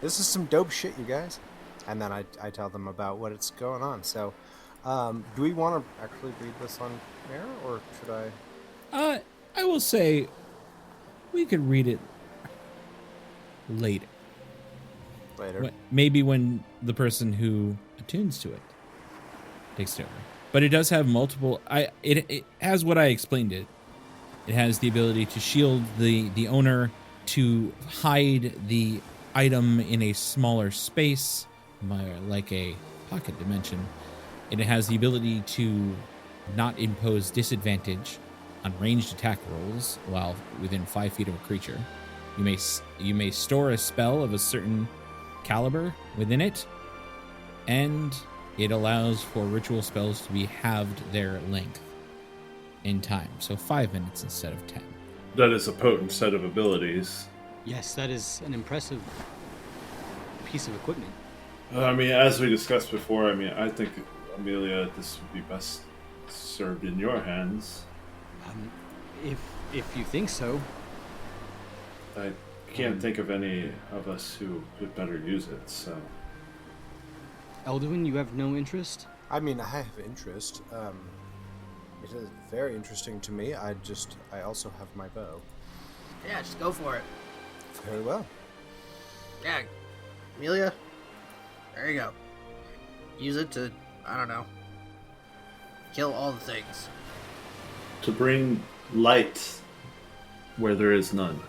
S5: This is some dope shit, you guys. And then I tell them about what it's going on. So, do we want to actually read this on air, or should I?
S3: I will say we could read it later. Maybe when the person who attunes to it takes it over. But it does have multiple. It has what I explained it. It has the ability to shield the owner, to hide the item in a smaller space, like a pocket dimension. And it has the ability to not impose disadvantage on ranged attack rolls while within 5 feet of a creature. You may store a spell of a certain caliber within it, and it allows for ritual spells to be halved their length in time, so 5 minutes instead of 10.
S6: That is a potent set of abilities.
S7: Yes, that is an impressive piece of equipment.
S6: As we discussed before, I think, Amelia, this would be best served in your hands.
S7: If you think so.
S6: I can't think of any of us who could better use it, so...
S7: Elduin, you have no interest?
S5: I mean, I have interest. It is very interesting to me. I also have my bow.
S4: Yeah, just go for it.
S5: Very well.
S4: Yeah, Amelia, there you go. Use it to, I don't know, kill all the things.
S6: To bring light where there is none.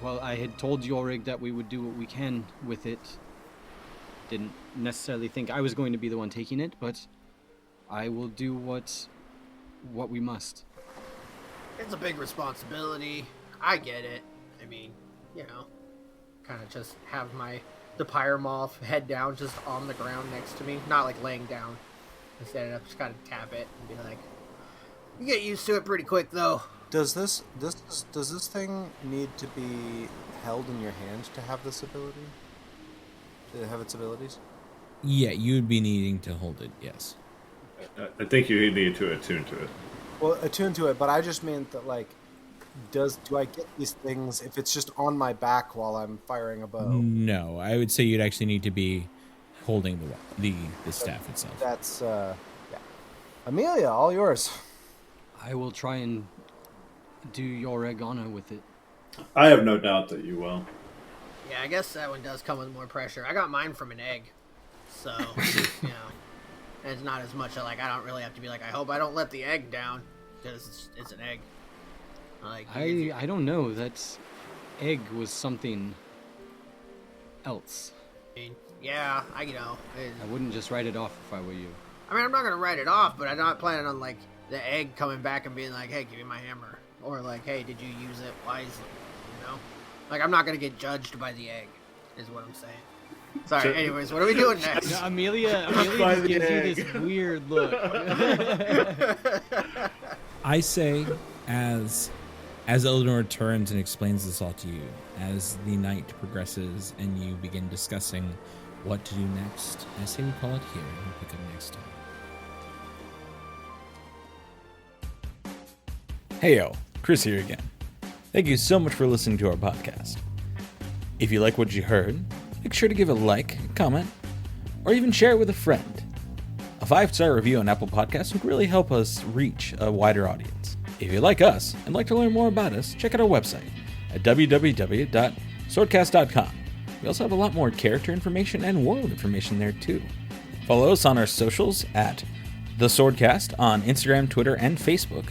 S7: Well, I had told Yorreg that we would do what we can with it. Didn't necessarily think I was going to be the one taking it, but I will do what we must.
S4: It's a big responsibility. I get it. I mean, you know, kind of just have the pyromorph head down just on the ground next to me. Not like laying down. Instead of just kind of tap it and be like, you get used to it pretty quick though.
S5: Does this thing need to be held in your hand to have this ability? To have its abilities?
S3: Yeah, you would be needing to hold it, yes.
S6: I think you need to attune to it.
S5: Well, attune to it, but I just meant that, like, do I get these things if it's just on my back while I'm firing a bow?
S3: No, I would say you'd actually need to be holding the staff itself.
S5: That's, yeah. Amelia, all yours.
S7: I will try and do Yorreg honor with it.
S6: I have no doubt that you will.
S4: Yeah, I guess that one does come with more pressure. I got mine from an egg, so, you know, and it's not as much like, I don't really have to be like, I hope I don't let the egg down, because it's an egg. Like,
S7: I don't know, that egg was something else.
S4: Yeah, I
S7: wouldn't just write it off if I were you.
S4: I mean, I'm not going to write it off, but I'm not planning on, like, the egg coming back and being like, hey, give me my hammer. Or like, hey, did you use it wisely? You know? Like, I'm not going to get judged by the egg, is what I'm saying. Sorry, anyways, what are we doing next?
S7: No, Amelia just gives you this weird look.
S3: I say, as Eleanor turns and explains this all to you, as the night progresses and you begin discussing what to do next, I say we call it here and we'll pick up next time. Heyo, Chris here again. Thank you so much for listening to our podcast. If you like what you heard, make sure to give a like, comment, or even share it with a friend. A 5-star review on Apple Podcasts would really help us reach a wider audience. If you like us and like to learn more about us, check out our website at www.swordcast.com. We also have a lot more character information and world information there too. Follow us on our socials at The Swordcast on Instagram, Twitter, and Facebook.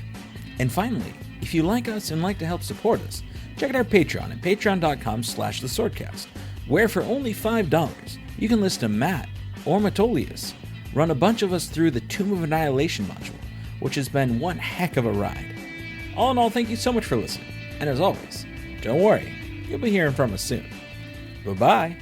S3: And finally, if you like us and like to help support us, check out our Patreon at patreon.com/theswordcast, where for only $5, you can listen to Matt or Metolius run a bunch of us through the Tomb of Annihilation module, which has been one heck of a ride. All in all, thank you so much for listening. And as always, don't worry, you'll be hearing from us soon. Bye-bye.